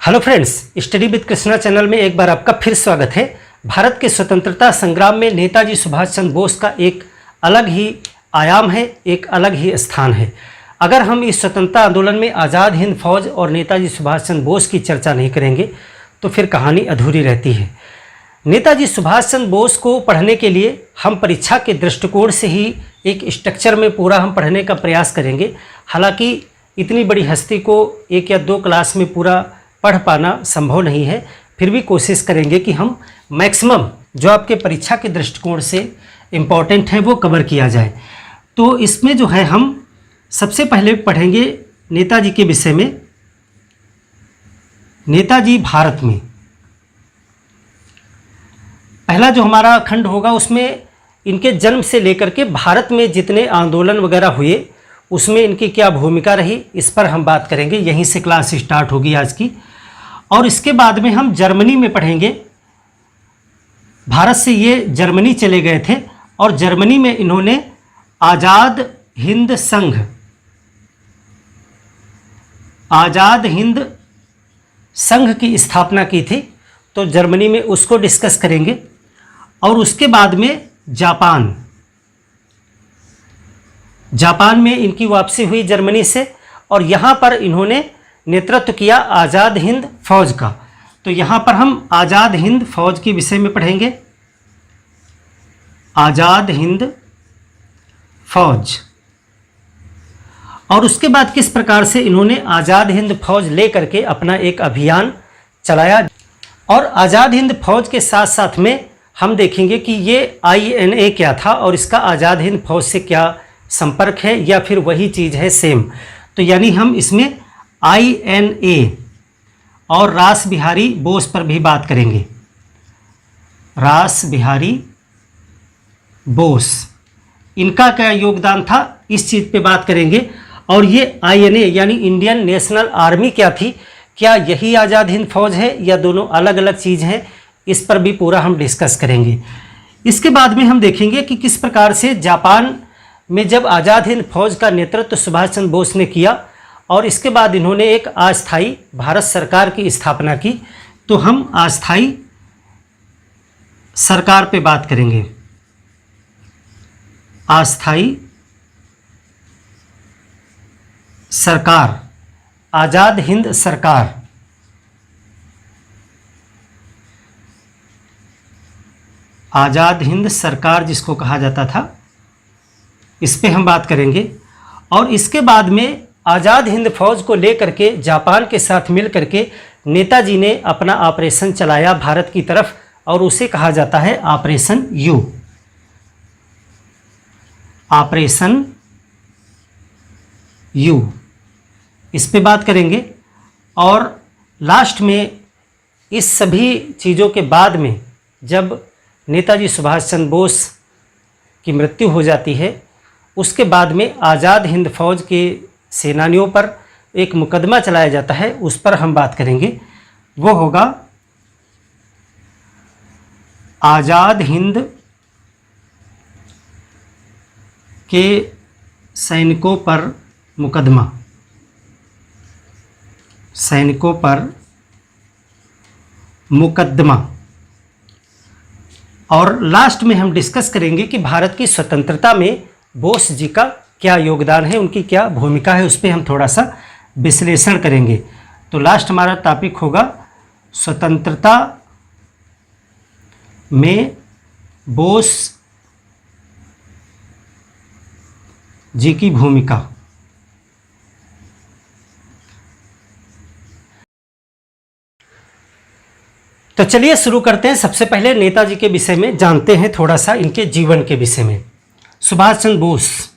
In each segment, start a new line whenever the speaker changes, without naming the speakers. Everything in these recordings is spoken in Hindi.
Hello friends, study with Krishna channel में एक बार आपका फिर स्वागत है। भारत के स्वतंत्रता संग्राम में नेताजी सुभाष चंद्र बोस का एक अलग ही आयाम है, एक अलग ही स्थान है। अगर हम इस स्वतंत्रता आंदोलन में आज़ाद हिंद फौज और नेताजी सुभाष चंद्र बोस की चर्चा नहीं करेंगे तो फिर कहानी अधूरी रहती है। नेताजी सुभाष चंद्र बोस को पढ़ने के लिए हम परीक्षा के दृष्टिकोण से ही एक स्ट्रक्चर में पूरा हम पढ़ने का प्रयास करेंगे। हालांकि इतनी बड़ी हस्ती को एक या दो क्लास में पूरा पढ़ पाना संभव नहीं है, फिर भी कोशिश करेंगे कि हम मैक्सिमम जो आपके परीक्षा के दृष्टिकोण से इम्पॉर्टेंट है वो कवर किया जाए। तो इसमें जो है हम सबसे पहले पढ़ेंगे नेताजी के विषय में। नेताजी भारत में पहला जो हमारा खंड होगा उसमें इनके जन्म से लेकर के भारत में जितने आंदोलन वगैरह हुए उसमें इनकी क्या भूमिका रही, इस पर हम बात करेंगे। यहीं से क्लास स्टार्ट होगी आज की। और इसके बाद में हम जर्मनी में पढ़ेंगे। भारत से ये जर्मनी चले गए थे और जर्मनी में इन्होंने आज़ाद हिंद संघ, आज़ाद हिंद संघ की स्थापना की थी, तो जर्मनी में उसको डिस्कस करेंगे। और उसके बाद में जापान में इनकी वापसी हुई जर्मनी से और यहाँ पर इन्होंने नेतृत्व किया आज़ाद हिंद फौज का। तो यहाँ पर हम आज़ाद हिंद फौज के विषय में पढ़ेंगे। आज़ाद हिंद फौज और उसके बाद किस प्रकार से इन्होंने आज़ाद हिंद फौज लेकर के अपना एक अभियान चलाया। और आज़ाद हिंद फौज के साथ साथ में हम देखेंगे कि ये INA क्या था और इसका आज़ाद हिंद फौज से क्या संपर्क है या फिर वही चीज़ है सेम। तो यानी हम इसमें INA और रास बिहारी बोस पर भी बात करेंगे। रास बिहारी बोस, इनका क्या योगदान था इस चीज़ पे बात करेंगे। और ये INA यानी इंडियन नेशनल आर्मी क्या थी, क्या यही आज़ाद हिंद फौज है या दोनों अलग अलग चीज़ हैं, इस पर भी पूरा हम डिस्कस करेंगे। इसके बाद में हम देखेंगे कि किस प्रकार से जापान में जब आज़ाद हिंद फौज का नेतृत्व सुभाष चंद्र बोस ने किया और इसके बाद इन्होंने एक अस्थायी भारत सरकार की स्थापना की। तो हम अस्थायी सरकार पे बात करेंगे। अस्थायी सरकार, आज़ाद हिंद सरकार, आज़ाद हिंद सरकार जिसको कहा जाता था, इस पे हम बात करेंगे। और इसके बाद में आज़ाद हिंद फौज को लेकर के जापान के साथ मिल करके नेताजी ने अपना ऑपरेशन चलाया भारत की तरफ और उसे कहा जाता है ऑपरेशन यू। ऑपरेशन यू, इस पे बात करेंगे। और लास्ट में इस सभी चीज़ों के बाद में जब नेताजी सुभाष चंद्र बोस की मृत्यु हो जाती है उसके बाद में आज़ाद हिंद फौज के सेनानियों पर एक मुकदमा चलाया जाता है, उस पर हम बात करेंगे। वो होगा आज़ाद हिंद के सैनिकों पर मुकदमा, सैनिकों पर मुकदमा। और लास्ट में हम डिस्कस करेंगे कि भारत की स्वतंत्रता में बोस जी का क्या योगदान है, उनकी क्या भूमिका है, उस पर हम थोड़ा सा विश्लेषण करेंगे। तो लास्ट हमारा टॉपिक होगा स्वतंत्रता में बोस जी की भूमिका। तो चलिए शुरू करते हैं। सबसे पहले नेताजी के विषय में जानते हैं, थोड़ा सा इनके जीवन के विषय में। सुभाष चंद्र बोस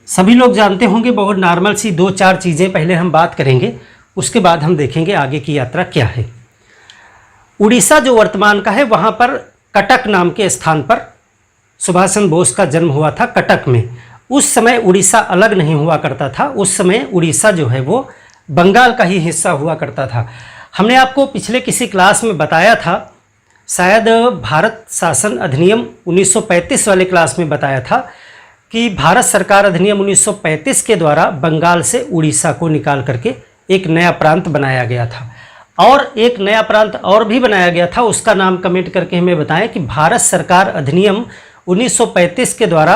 सभी लोग जानते होंगे, बहुत नॉर्मल सी दो चार चीज़ें पहले हम बात करेंगे, उसके बाद हम देखेंगे आगे की यात्रा क्या है। उड़ीसा जो वर्तमान का है वहाँ पर कटक नाम के स्थान पर सुभाष चंद्र बोस का जन्म हुआ था, कटक में। उस समय उड़ीसा अलग नहीं हुआ करता था, उस समय उड़ीसा जो है वो बंगाल का ही हिस्सा हुआ करता था। हमने आपको पिछले किसी क्लास में बताया था शायद भारत शासन अधिनियम 1935 वाले क्लास में बताया था कि भारत सरकार अधिनियम 1935 के द्वारा बंगाल से उड़ीसा को निकाल करके एक नया प्रांत बनाया गया था। और एक नया प्रांत और भी बनाया गया था, उसका नाम कमेंट करके हमें बताएं कि भारत सरकार अधिनियम 1935 के द्वारा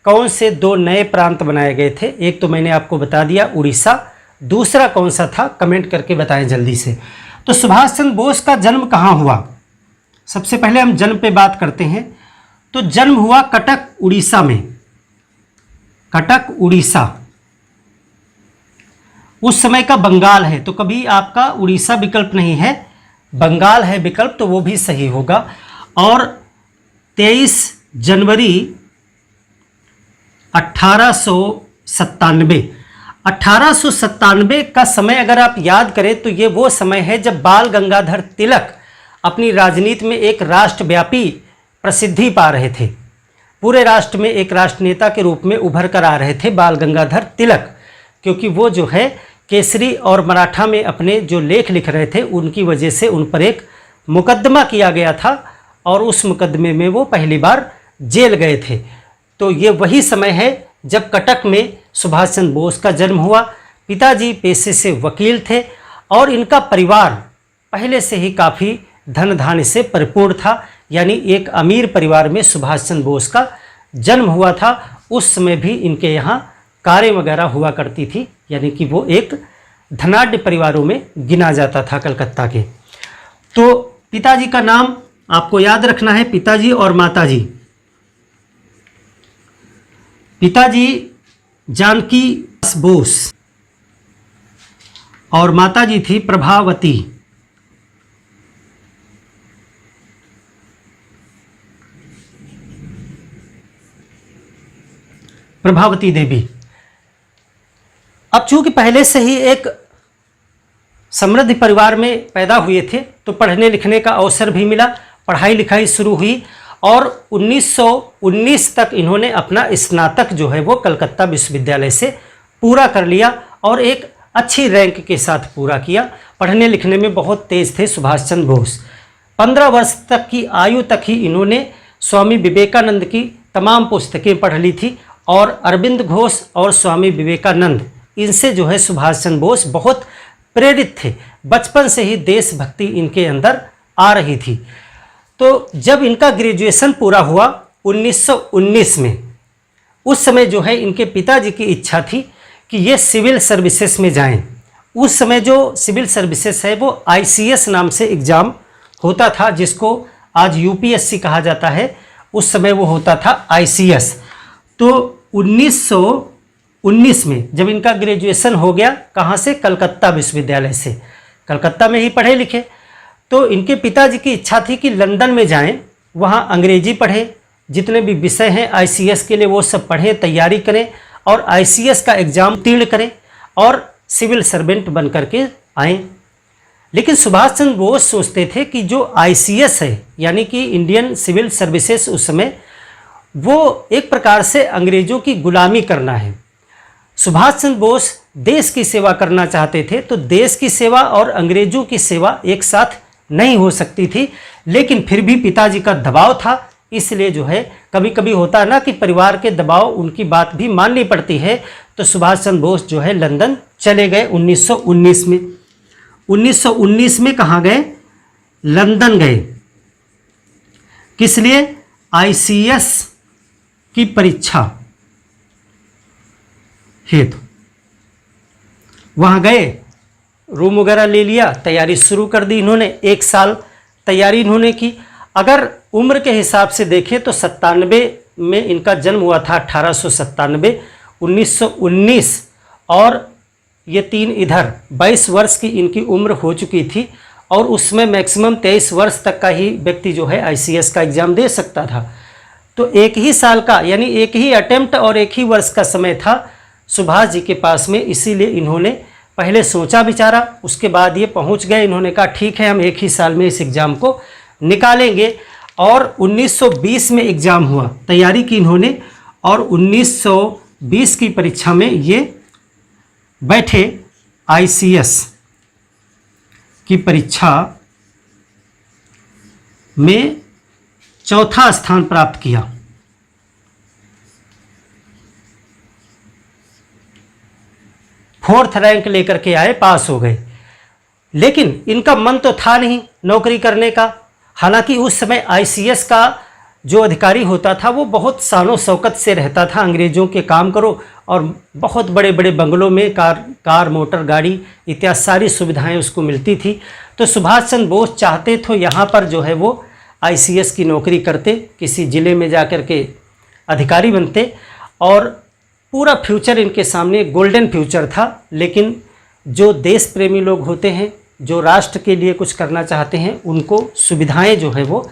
कौन से दो नए प्रांत बनाए गए थे। एक तो मैंने आपको बता दिया उड़ीसा, दूसरा कौन सा था कमेंट करके बताएं जल्दी से। तो सुभाष चंद्र बोस का जन्म कहाँ हुआ, सबसे पहले हम जन्म पे बात करते हैं। तो जन्म हुआ कटक उड़ीसा में, कटक उड़ीसा उस समय का बंगाल है, तो कभी आपका उड़ीसा विकल्प नहीं है, बंगाल है विकल्प, तो वो भी सही होगा। और 23 जनवरी 1897 का समय अगर आप याद करें तो ये वो समय है जब बाल गंगाधर तिलक अपनी राजनीति में एक राष्ट्रव्यापी प्रसिद्धि पा रहे थे। पूरे राष्ट्र में एक राष्ट्र नेता के रूप में उभर कर आ रहे थे बाल गंगाधर तिलक, क्योंकि वो जो है केसरी और मराठा में अपने जो लेख लिख रहे थे उनकी वजह से उन पर एक मुकदमा किया गया था और उस मुकदमे में वो पहली बार जेल गए थे। तो ये वही समय है जब कटक में सुभाष चंद्र बोस का जन्म हुआ। पिताजी पेशे से वकील थे और इनका परिवार पहले से ही काफ़ी धन धान्य से परिपूर्ण था, यानी एक अमीर परिवार में सुभाष चंद्र बोस का जन्म हुआ था। उस समय भी इनके यहाँ कारें वगैरह हुआ करती थी, यानी कि वो एक धनाढ्य परिवारों में गिना जाता था कलकत्ता के। तो पिताजी का नाम आपको याद रखना है, पिताजी और माताजी। पिताजी जानकी बोस और माताजी थी प्रभावती। प्रभावती देवी। अब चूंकि पहले से ही एक समृद्ध परिवार में पैदा हुए थे तो पढ़ने लिखने का अवसर भी मिला, पढ़ाई लिखाई शुरू हुई और 1919 तक इन्होंने अपना स्नातक जो है वो कलकत्ता विश्वविद्यालय से पूरा कर लिया और एक अच्छी रैंक के साथ पूरा किया। पढ़ने लिखने में बहुत तेज थे सुभाष चंद्र बोस। 15 वर्ष तक की आयु तक ही इन्होंने स्वामी विवेकानंद की तमाम पुस्तकें पढ़ ली थी और अरविंद घोष और स्वामी विवेकानंद इनसे जो है सुभाष चंद्र बोस बहुत प्रेरित थे। बचपन से ही देशभक्ति इनके अंदर आ रही थी। तो जब इनका ग्रेजुएशन पूरा हुआ 1919 में, उस समय जो है इनके पिताजी की इच्छा थी कि ये सिविल सर्विसेज में जाएं। उस समय जो सिविल सर्विसेज है वो ICS नाम से एग्ज़ाम होता था, जिसको आज UPSC कहा जाता है, उस समय वो होता था ICS। तो 1919 में जब इनका ग्रेजुएशन हो गया, कहाँ से, कलकत्ता विश्वविद्यालय से, कलकत्ता में ही पढ़े लिखे। तो इनके पिताजी की इच्छा थी कि लंदन में जाएं, वहाँ अंग्रेजी पढ़ें, जितने भी विषय हैं ICS के लिए वो सब पढ़ें, तैयारी करें और ICS का एग्ज़ाम उत्तीर्ण करें और सिविल सर्वेंट बन करके आएँ। लेकिन सुभाष चंद्र बोस सोचते थे कि जो ICS है यानी कि इंडियन सिविल सर्विसेज, उस समय वो एक प्रकार से अंग्रेज़ों की गुलामी करना है। सुभाष चंद्र बोस देश की सेवा करना चाहते थे, तो देश की सेवा और अंग्रेज़ों की सेवा एक साथ नहीं हो सकती थी। लेकिन फिर भी पिताजी का दबाव था, इसलिए जो है कभी कभी होता है ना कि परिवार के दबाव, उनकी बात भी माननी पड़ती है। तो सुभाष चंद्र बोस जो है लंदन चले गए 1919 में। 1919 में कहाँ गए, लंदन गए। किस लिए, ICS की परीक्षा हेतु वहाँ गए, रूम वगैरह ले लिया, तैयारी शुरू कर दी इन्होंने। 1 साल तैयारी इन्होंने की। अगर उम्र के हिसाब से देखें तो 97 में इनका जन्म हुआ था, 1897, 1919 और ये 3 इधर 22 वर्ष की इनकी उम्र हो चुकी थी। और उसमें मैक्सिमम 23 वर्ष तक का ही व्यक्ति जो है ICS का एग्ज़ाम दे सकता था। तो एक ही साल का, यानी एक ही अटेम्प्ट और एक ही वर्ष का समय था सुभाष जी के पास में, इसीलिए इन्होंने पहले सोचा विचारा, उसके बाद ये पहुंच गए। इन्होंने कहा ठीक है, हम एक ही साल में इस एग्ज़ाम को निकालेंगे। और 1920 में एग्ज़ाम हुआ, तैयारी की इन्होंने और 1920 की परीक्षा में ये बैठे। ICS की परीक्षा में 4था स्थान प्राप्त किया। 4th रैंक लेकर के आए, पास हो गए। लेकिन इनका मन तो था नहीं नौकरी करने का। हालांकि उस समय ICS का जो अधिकारी होता था वो बहुत शानो शौकत से रहता था, अंग्रेज़ों के काम करो, और बहुत बड़े बड़े बंगलों में कार मोटर गाड़ी इत्यादि सारी सुविधाएं उसको मिलती थी। तो सुभाष चंद्र बोस चाहते तो यहाँ पर जो है वो ICS की नौकरी करते, किसी ज़िले में जाकर के अधिकारी बनते, और पूरा फ्यूचर इनके सामने गोल्डन फ्यूचर था। लेकिन जो देश प्रेमी लोग होते हैं, जो राष्ट्र के लिए कुछ करना चाहते हैं, उनको सुविधाएं जो है वो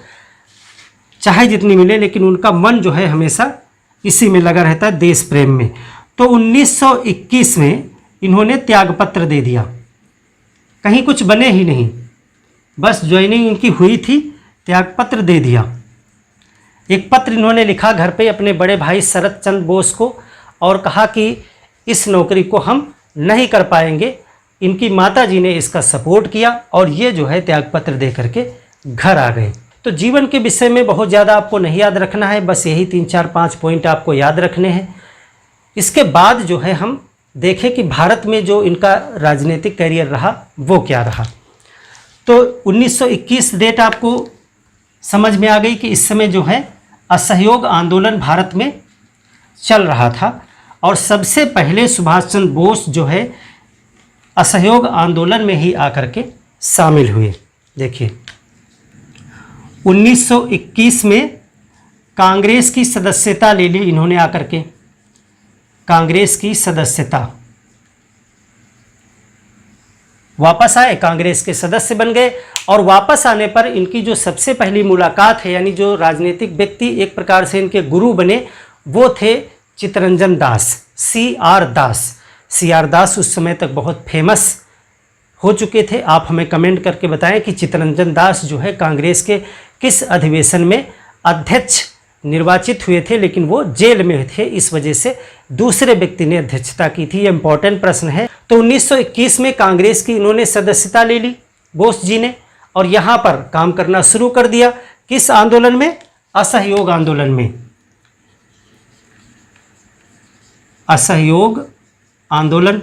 चाहे जितनी मिले, लेकिन उनका मन जो है हमेशा इसी में लगा रहता है, देश प्रेम में। तो 1921 में इन्होंने त्यागपत्र दे दिया, कहीं कुछ बने ही नहीं, बस ज्वाइनिंग इनकी हुई थी, त्यागपत्र दे दिया। एक पत्र इन्होंने लिखा घर पे अपने बड़े भाई शरद चंद्र बोस को, और कहा कि इस नौकरी को हम नहीं कर पाएंगे। इनकी माताजी ने इसका सपोर्ट किया और ये जो है त्यागपत्र दे करके घर आ गए। तो जीवन के विषय में बहुत ज़्यादा आपको नहीं याद रखना है, बस यही 3, 4, 5 पॉइंट आपको याद रखने हैं। इसके बाद जो है हम देखें कि भारत में जो इनका राजनीतिक करियर रहा वो क्या रहा। तो 1921 डेट आपको समझ में आ गई कि इस समय जो है असहयोग आंदोलन भारत में चल रहा था, और सबसे पहले सुभाष चंद्र बोस जो है असहयोग आंदोलन में ही आकर के शामिल हुए। देखिए 1921 में कांग्रेस की सदस्यता ले ली इन्होंने, आकर के कांग्रेस की सदस्यता, वापस आए, कांग्रेस के सदस्य बन गए। और वापस आने पर इनकी जो सबसे पहली मुलाकात है, यानी जो राजनीतिक व्यक्ति एक प्रकार से इनके गुरु बने, वो थे चित्तरंजन दास, CR दास। CR दास उस समय तक बहुत फेमस हो चुके थे। आप हमें कमेंट करके बताएं कि चित्तरंजन दास जो है कांग्रेस के किस अधिवेशन में अध्यक्ष निर्वाचित हुए थे, लेकिन वो जेल में थे, इस वजह से दूसरे व्यक्ति ने अध्यक्षता की थी। ये इंपॉर्टेंट प्रश्न है। तो 1921 में कांग्रेस की इन्होंने सदस्यता ले ली बोस जी ने, और यहाँ पर काम करना शुरू कर दिया। किस आंदोलन में? असहयोग आंदोलन में। असहयोग आंदोलन।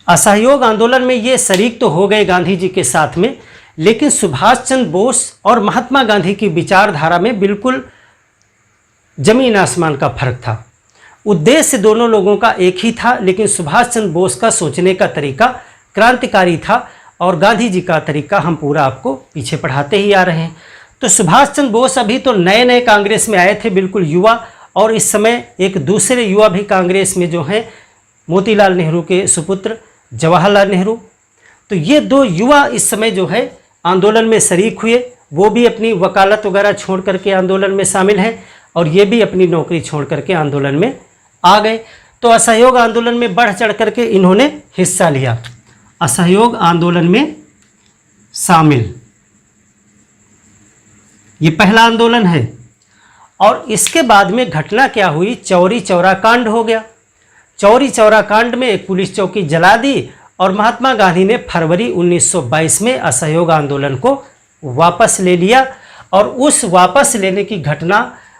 असहयोग आंदोलन में ये शरीक तो हो गए गांधी जी के साथ में, लेकिन सुभाष चंद्र बोस और महात्मा गांधी की विचारधारा में बिल्कुल जमीन आसमान का फर्क था। उद्देश्य दोनों लोगों का एक ही था, लेकिन सुभाष चंद्र बोस का सोचने का तरीका क्रांतिकारी था, और गांधी जी का तरीका हम पूरा आपको पीछे पढ़ाते ही आ रहे हैं। तो सुभाष चंद्र बोस अभी तो नए नए कांग्रेस में आए थे, बिल्कुल युवा, और इस समय एक दूसरे युवा भी कांग्रेस में जो हैं, मोतीलाल नेहरू के सुपुत्र जवाहरलाल नेहरू। तो ये 2 युवा इस समय जो है आंदोलन में शरीक हुए। वो भी अपनी वकालत वगैरह छोड़ करके आंदोलन में शामिल हैं, और ये भी अपनी नौकरी छोड़ करके आंदोलन में आ गए। तो असहयोग आंदोलन में बढ़ चढ़ करके इन्होंने हिस्सा लिया, असहयोग आंदोलन में शामिल। ये पहला आंदोलन है। और इसके बाद में घटना क्या हुई? चौरी चौरा कांड हो गया। चौरी चौरा कांड में एक पुलिस चौकी जला दी, और महात्मा गांधी ने फरवरी 1922 में असहयोग आंदोलन को वापस ले लिया। और उस वापस लेने की घटना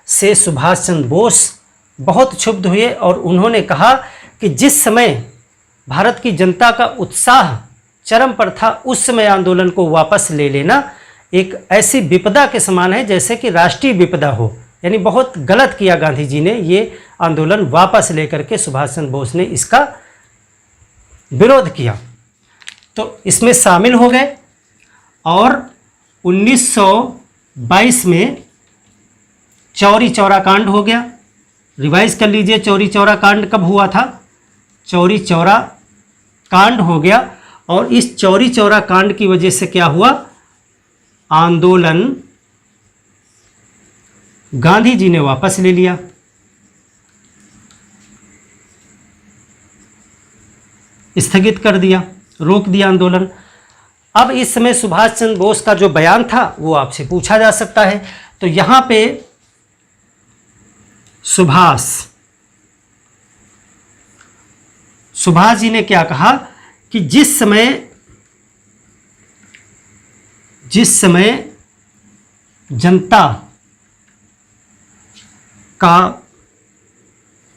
से सुभाष चंद्र बोस बहुत क्षुब्ध हुए, और उन्होंने कहा कि जिस समय भारत की जनता का उत्साह चरम पर था, उस समय आंदोलन को वापस ले लेना एक ऐसी विपदा के समान है जैसे कि राष्ट्रीय विपदा हो। यानी बहुत गलत किया गांधी जी ने, ये आंदोलन वापस लेकर के सुभाष चंद्र बोस ने इसका विरोध किया। तो इसमें शामिल हो गए, और 1922 में चौरी चौरा कांड हो गया। रिवाइज कर लीजिए, चौरी चौरा कांड कब हुआ था? चौरी चौरा कांड हो गया, और इस चौरी चौरा कांड की वजह से क्या हुआ? आंदोलन गांधी जी ने वापस ले लिया। स्थगित कर दिया, रोक दिया आंदोलन। अब इस समय सुभाष चंद्र बोस का जो बयान था वो आपसे पूछा जा सकता है। तो यहां पे सुभाष जी ने क्या कहा कि जिस समय जनता का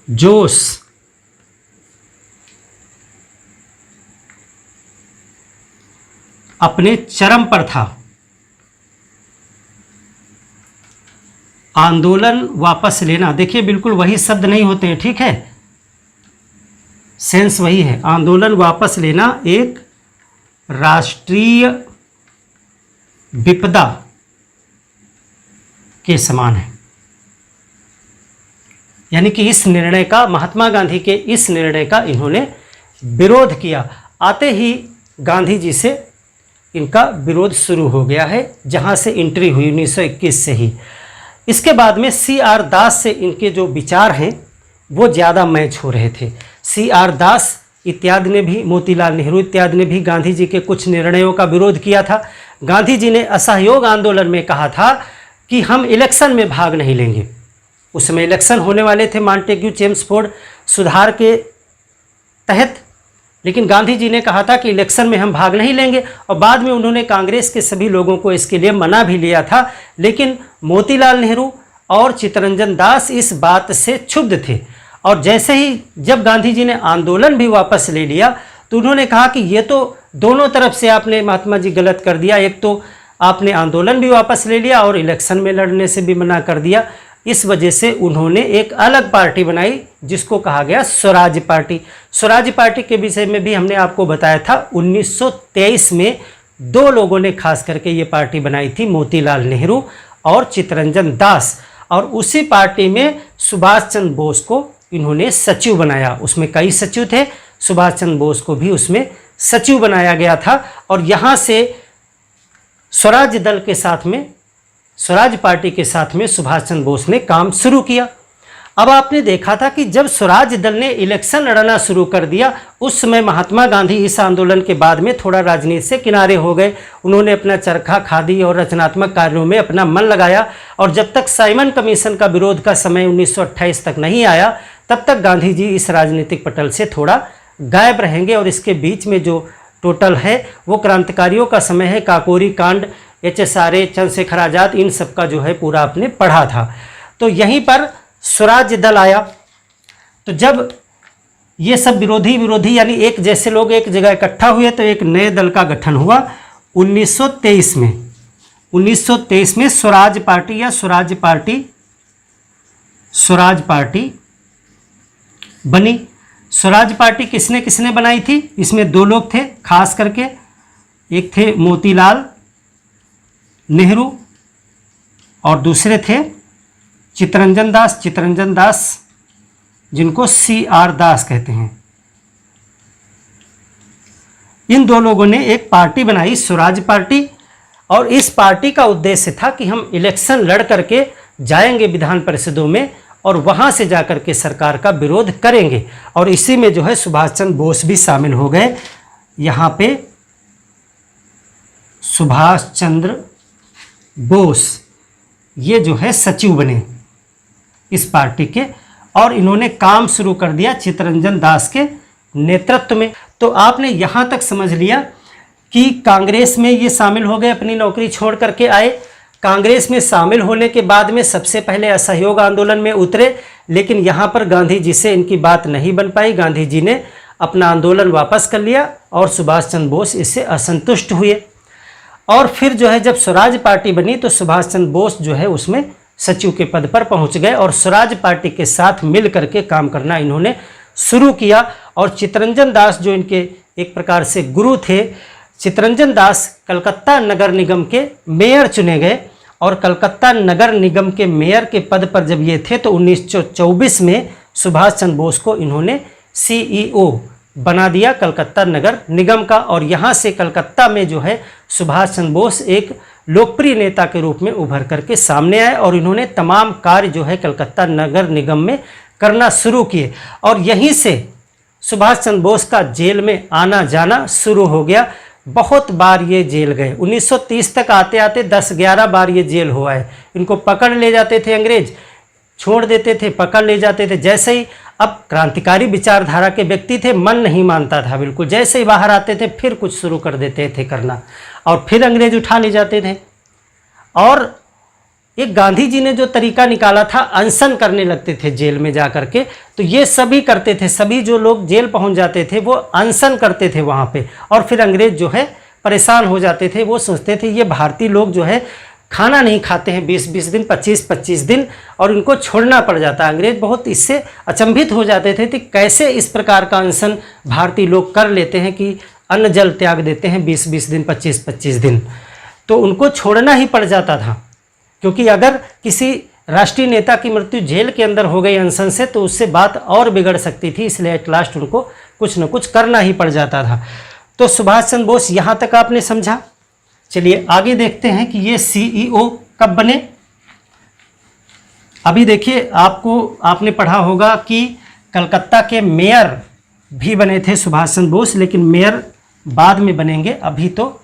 जोश अपने चरम पर था। आंदोलन वापस लेना, देखिए बिल्कुल वही शब्द नहीं होते हैं, ठीक है, सेंस वही है। आंदोलन वापस लेना एक राष्ट्रीय विपदा के समान है। यानी कि इस निर्णय का, महात्मा गांधी के इस निर्णय का इन्होंने विरोध किया। आते ही गांधी जी से इनका विरोध शुरू हो गया है, जहां से एंट्री हुई 1921 से ही। इसके बाद में CR दास से इनके जो विचार हैं वो ज़्यादा मैच हो रहे थे। CR दास इत्यादि ने भी, मोतीलाल नेहरू इत्यादि ने भी गांधी जी के कुछ निर्णयों का विरोध किया था। गांधी जी ने असहयोग आंदोलन में कहा था कि हम इलेक्शन में भाग नहीं लेंगे। उस समय इलेक्शन होने वाले थे मॉन्टेग्यू चेम्सफोर्ड सुधार के तहत, लेकिन गांधी जी ने कहा था कि इलेक्शन में हम भाग नहीं लेंगे, और बाद में उन्होंने कांग्रेस के सभी लोगों को इसके लिए मना भी लिया था। लेकिन मोतीलाल नेहरू और चित्तरंजन दास इस बात से क्षुब्ध थे, और जैसे ही जब गांधी जी ने आंदोलन भी वापस ले लिया तो उन्होंने कहा कि ये तो दोनों तरफ से आपने महात्मा जी गलत कर दिया, एक तो आपने आंदोलन भी वापस ले लिया और इलेक्शन में लड़ने से भी मना कर दिया। इस वजह से उन्होंने एक अलग पार्टी बनाई जिसको कहा गया स्वराज पार्टी। स्वराज पार्टी के विषय में भी हमने आपको बताया था। 1923 में दो लोगों ने खास करके ये पार्टी बनाई थी, मोतीलाल नेहरू और चित्तरंजन दास, और उसी पार्टी में सुभाष चंद्र बोस को इन्होंने सचिव बनाया। उसमें कई सचिव थे, सुभाष चंद्र बोस को भी उसमें सचिव बनाया गया था। और यहाँ से स्वराज दल के साथ में, स्वराज पार्टी के साथ में सुभाष चंद्र बोस ने काम शुरू किया। अब आपने देखा था कि जब स्वराज दल ने इलेक्शन लड़ना शुरू कर दिया, उस समय महात्मा गांधी इस आंदोलन के बाद में थोड़ा राजनीति से किनारे हो गए। उन्होंने अपना चरखा, खादी और रचनात्मक कार्यों में अपना मन लगाया, और जब तक साइमन कमीशन का विरोध का समय 1928 तक नहीं आया, तब तक गांधी जी इस राजनीतिक पटल से थोड़ा गायब रहेंगे। और इसके बीच में जो टोटल है वो क्रांतिकारियों का समय है। काकोरी कांड, HSRA, चंद्रशेखर आज़ाद, इन सब का जो है पूरा आपने पढ़ा था। तो यहीं पर स्वराज दल आया। तो जब ये सब विरोधी यानी एक जैसे लोग एक जगह इकट्ठा हुए तो एक नए दल का गठन हुआ 1923 में। 1923 में स्वराज पार्टी या स्वराज पार्टी बनी। स्वराज पार्टी किसने किसने बनाई थी? इसमें दो लोग थे खास करके, एक थे मोतीलाल नेहरू और दूसरे थे चित्तरंजन दास, जिनको CR दास कहते हैं। इन दो लोगों ने एक पार्टी बनाई, स्वराज पार्टी, और इस पार्टी का उद्देश्य था कि हम इलेक्शन लड़ करके जाएंगे विधान परिषदों में और वहां से जाकर के सरकार का विरोध करेंगे। और इसी में जो है सुभाष चंद्र बोस भी शामिल हो गए। यहाँ पे सुभाष चंद्र बोस ये जो है सचिव बने इस पार्टी के, और इन्होंने काम शुरू कर दिया चित्तरंजन दास के नेतृत्व में। तो आपने यहाँ तक समझ लिया कि कांग्रेस में ये शामिल हो गए, अपनी नौकरी छोड़ करके आए। कांग्रेस में शामिल होने के बाद में सबसे पहले असहयोग आंदोलन में उतरे, लेकिन यहाँ पर गांधी जी से इनकी बात नहीं बन पाई। गांधी जी ने अपना आंदोलन वापस कर लिया और सुभाष चंद्र बोस इससे असंतुष्ट हुए। और फिर जो है जब स्वराज पार्टी बनी तो सुभाष चंद्र बोस जो है उसमें सचिव के पद पर पहुंच गए और स्वराज पार्टी के साथ मिल करके काम करना इन्होंने शुरू किया। और चित्तरंजन दास जो इनके एक प्रकार से गुरु थे, चित्तरंजन दास कलकत्ता नगर निगम के मेयर चुने गए, और कलकत्ता नगर निगम के मेयर के पद पर जब ये थे तो 1924 में सुभाष चंद्र बोस को इन्होंने CEO बना दिया कलकत्ता नगर निगम का। और यहाँ से कलकत्ता में जो है सुभाष चंद्र बोस एक लोकप्रिय नेता के रूप में उभर करके सामने आए, और इन्होंने तमाम कार्य जो है कलकत्ता नगर निगम में करना शुरू किए। और यहीं से सुभाष चंद्र बोस का जेल में आना जाना शुरू हो गया। बहुत बार ये जेल गए, 1930 तक आते आते 10-11 बार ये जेल हुआ है। इनको पकड़ ले जाते थे अंग्रेज, छोड़ देते थे, पकड़ ले जाते थे। जैसे ही, अब क्रांतिकारी विचारधारा के व्यक्ति थे, मन नहीं मानता था बिल्कुल, जैसे ही बाहर आते थे फिर कुछ शुरू कर देते थे करना, और फिर अंग्रेज उठा ले जाते थे। और एक गांधी जी ने जो तरीका निकाला था, अनशन करने लगते थे जेल में जा कर के, तो ये सभी करते थे, सभी जो लोग जेल पहुंच जाते थे वो अनशन करते थे वहाँ पे, और फिर अंग्रेज जो है परेशान हो जाते थे। वो सोचते थे ये भारतीय लोग जो है खाना नहीं खाते हैं 20-20 दिन, 25-25 दिन, और इनको छोड़ना पड़ जाता है। अंग्रेज बहुत इससे अचंभित हो जाते थे कि कैसे इस प्रकार का अनशन भारतीय लोग कर लेते हैं कि अन्न जल त्याग देते हैं 20-20 दिन, 25-25 दिन, तो उनको छोड़ना ही पड़ जाता था। क्योंकि अगर किसी राष्ट्रीय नेता की मृत्यु जेल के अंदर हो गई अनशन से, तो उससे बात और बिगड़ सकती थी, इसलिए एट लास्ट उनको कुछ न कुछ करना ही पड़ जाता था। तो सुभाष चंद्र बोस यहाँ तक आपने समझा। चलिए आगे देखते हैं कि ये सीईओ कब बने। अभी देखिए, आपने पढ़ा होगा कि कलकत्ता के मेयर भी बने थे सुभाष चंद्र बोस, लेकिन मेयर बाद में बनेंगे, अभी तो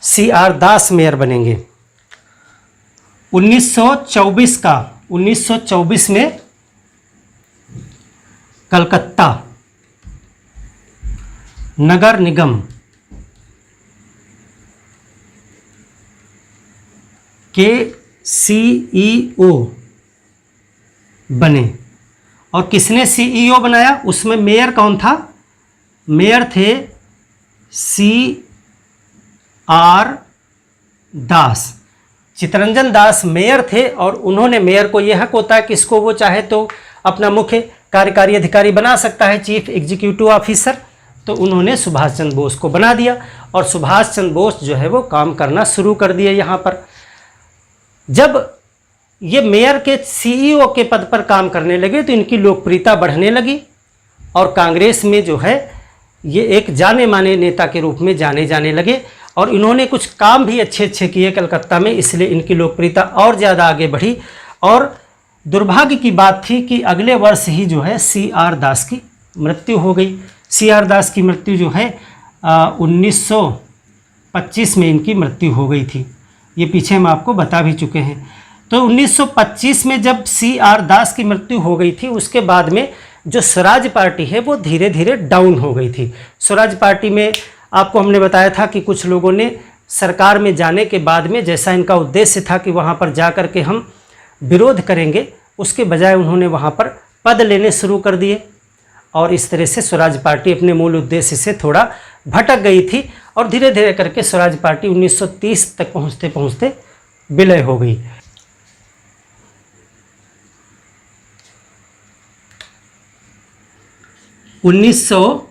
सीआर दास मेयर बनेंगे। 1924 में कलकत्ता नगर निगम के सीईओ बने। और किसने सीईओ बनाया? उसमें मेयर कौन था? मेयर थे सीआर दास, चित्तरंजन दास मेयर थे। और उन्होंने, मेयर को यह हक होता है कि इसको वो चाहे तो अपना मुख्य कार्यकारी अधिकारी बना सकता है, चीफ एग्जीक्यूटिव ऑफिसर। तो उन्होंने सुभाष चंद्र बोस को बना दिया, और सुभाष चंद्र बोस जो है वो काम करना शुरू कर दिए यहाँ पर। जब ये मेयर के सीईओ के पद पर काम करने लगे तो इनकी लोकप्रियता बढ़ने लगी, और कांग्रेस में जो है ये एक जाने माने नेता के रूप में जाने जाने लगे। और इन्होंने कुछ काम भी अच्छे अच्छे किए कलकत्ता में, इसलिए इनकी लोकप्रियता और ज़्यादा आगे बढ़ी। और दुर्भाग्य की बात थी कि अगले वर्ष ही जो है सीआर दास की मृत्यु हो गई। सीआर दास की मृत्यु जो है 1925 में इनकी मृत्यु हो गई थी। ये पीछे हम आपको बता भी चुके हैं। तो 1925 में जब सीआर दास की मृत्यु हो गई थी, उसके बाद में जो स्वराज पार्टी है वो धीरे धीरे डाउन हो गई थी। स्वराज पार्टी में आपको हमने बताया था कि कुछ लोगों ने सरकार में जाने के बाद में, जैसा इनका उद्देश्य था कि वहाँ पर जा कर के हम विरोध करेंगे, उसके बजाय उन्होंने वहाँ पर पद लेने शुरू कर दिए, और इस तरह से स्वराज पार्टी अपने मूल उद्देश्य से थोड़ा भटक गई थी। और धीरे धीरे करके स्वराज पार्टी 1930 तक पहुँचते पहुँचते विलय हो गई। उन्नीस सौ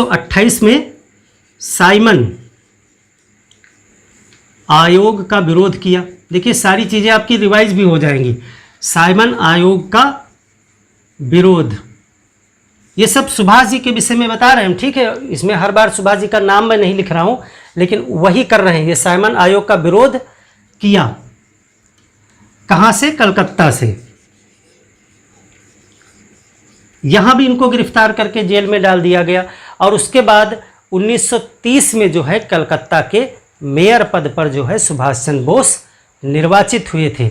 अट्ठाईस में साइमन आयोग का विरोध किया। देखिए सारी चीज़ें आपकी रिवाइज भी हो जाएंगी। साइमन आयोग का विरोध, ये सब सुभाष जी के विषय में बता रहे हैं हम, ठीक है। इसमें हर बार सुभाष जी का नाम मैं नहीं लिख रहा हूँ, लेकिन वही कर रहे हैं। ये साइमन आयोग का विरोध किया। कहाँ से? कलकत्ता से। यहाँ भी इनको गिरफ्तार करके जेल में डाल दिया गया। और उसके बाद 1930 में जो है कलकत्ता के मेयर पद पर जो है सुभाष चंद्र बोस निर्वाचित हुए थे।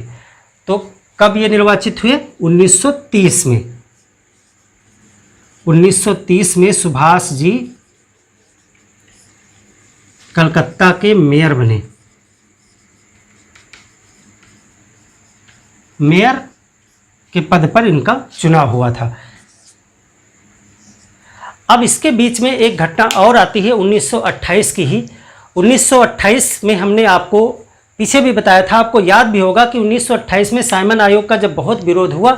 तो कब ये निर्वाचित हुए? 1930 में। 1930 में सुभाष जी कलकत्ता के मेयर बने। मेयर के पद पर इनका चुनाव हुआ था। अब इसके बीच में एक घटना और आती है 1928 की ही। 1928 में हमने आपको पीछे भी बताया था, आपको याद भी होगा कि 1928 में साइमन आयोग का जब बहुत विरोध हुआ,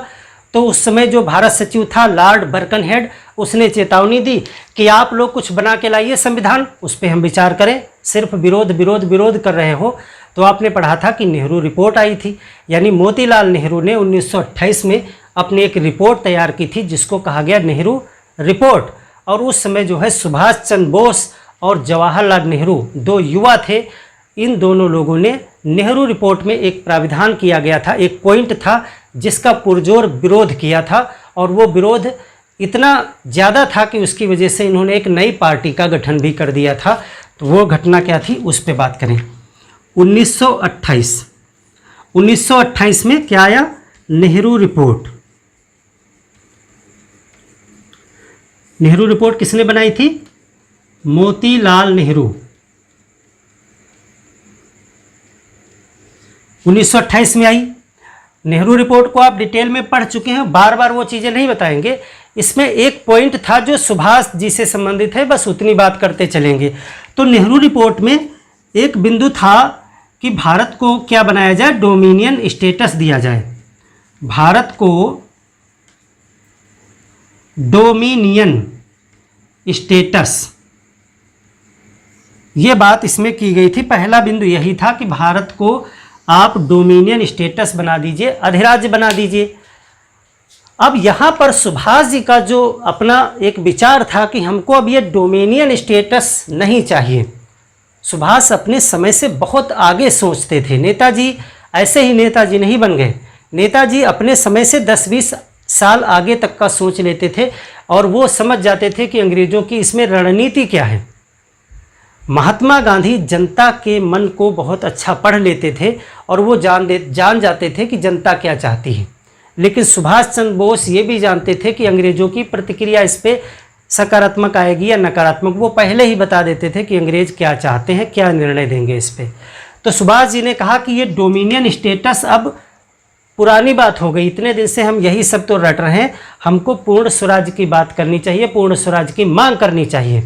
तो उस समय जो भारत सचिव था लॉर्ड बर्कनहेड, उसने चेतावनी दी कि आप लोग कुछ बना के लाइए संविधान, उस पर हम विचार करें, सिर्फ विरोध विरोध विरोध कर रहे हो। तो आपने पढ़ा था कि नेहरू रिपोर्ट आई थी, यानी मोतीलाल नेहरू ने 1928 में अपनी एक रिपोर्ट तैयार की थी जिसको कहा गया नेहरू रिपोर्ट। और उस समय जो है सुभाष चंद्र बोस और जवाहरलाल नेहरू दो युवा थे। इन दोनों लोगों ने नेहरू रिपोर्ट में एक प्राविधान किया गया था, एक पॉइंट था जिसका पुरजोर विरोध किया था। और वो विरोध इतना ज़्यादा था कि उसकी वजह से इन्होंने एक नई पार्टी का गठन भी कर दिया था। तो वो घटना क्या थी उस पर बात करें। 1928 में क्या आया? नेहरू रिपोर्ट। नेहरू रिपोर्ट किसने बनाई थी? मोतीलाल नेहरू। 1928 में आई। नेहरू रिपोर्ट को आप डिटेल में पढ़ चुके हैं, बार बार वो चीज़ें नहीं बताएंगे। इसमें एक पॉइंट था जो सुभाष जी से संबंधित है, बस उतनी बात करते चलेंगे। तो नेहरू रिपोर्ट में एक बिंदु था कि भारत को क्या बनाया जाए, डोमिनियन स्टेटस दिया जाए। भारत को डोमिनियन स्टेटस, ये बात इसमें की गई थी। पहला बिंदु यही था कि भारत को आप डोमिनियन स्टेटस बना दीजिए, अधिराज्य बना दीजिए। अब यहाँ पर सुभाष जी का जो अपना एक विचार था कि हमको अब ये डोमिनियन स्टेटस नहीं चाहिए। सुभाष अपने समय से बहुत आगे सोचते थे। नेताजी ऐसे ही नेताजी नहीं बन गए। नेताजी अपने समय से 10-20 साल आगे तक का सोच लेते थे और वो समझ जाते थे कि अंग्रेज़ों की इसमें रणनीति क्या है। महात्मा गांधी जनता के मन को बहुत अच्छा पढ़ लेते थे और वो जान जाते थे कि जनता क्या चाहती है। लेकिन सुभाष चंद्र बोस ये भी जानते थे कि अंग्रेज़ों की प्रतिक्रिया इस पर सकारात्मक आएगी या नकारात्मक। वो पहले ही बता देते थे कि अंग्रेज़ क्या चाहते हैं, क्या निर्णय देंगे इस पर। तो सुभाष जी ने कहा कि ये डोमिनियन स्टेटस अब पुरानी बात हो गई, इतने दिन से हम यही सब तो रट रहे हैं, हमको पूर्ण स्वराज की बात करनी चाहिए, पूर्ण स्वराज की मांग करनी चाहिए।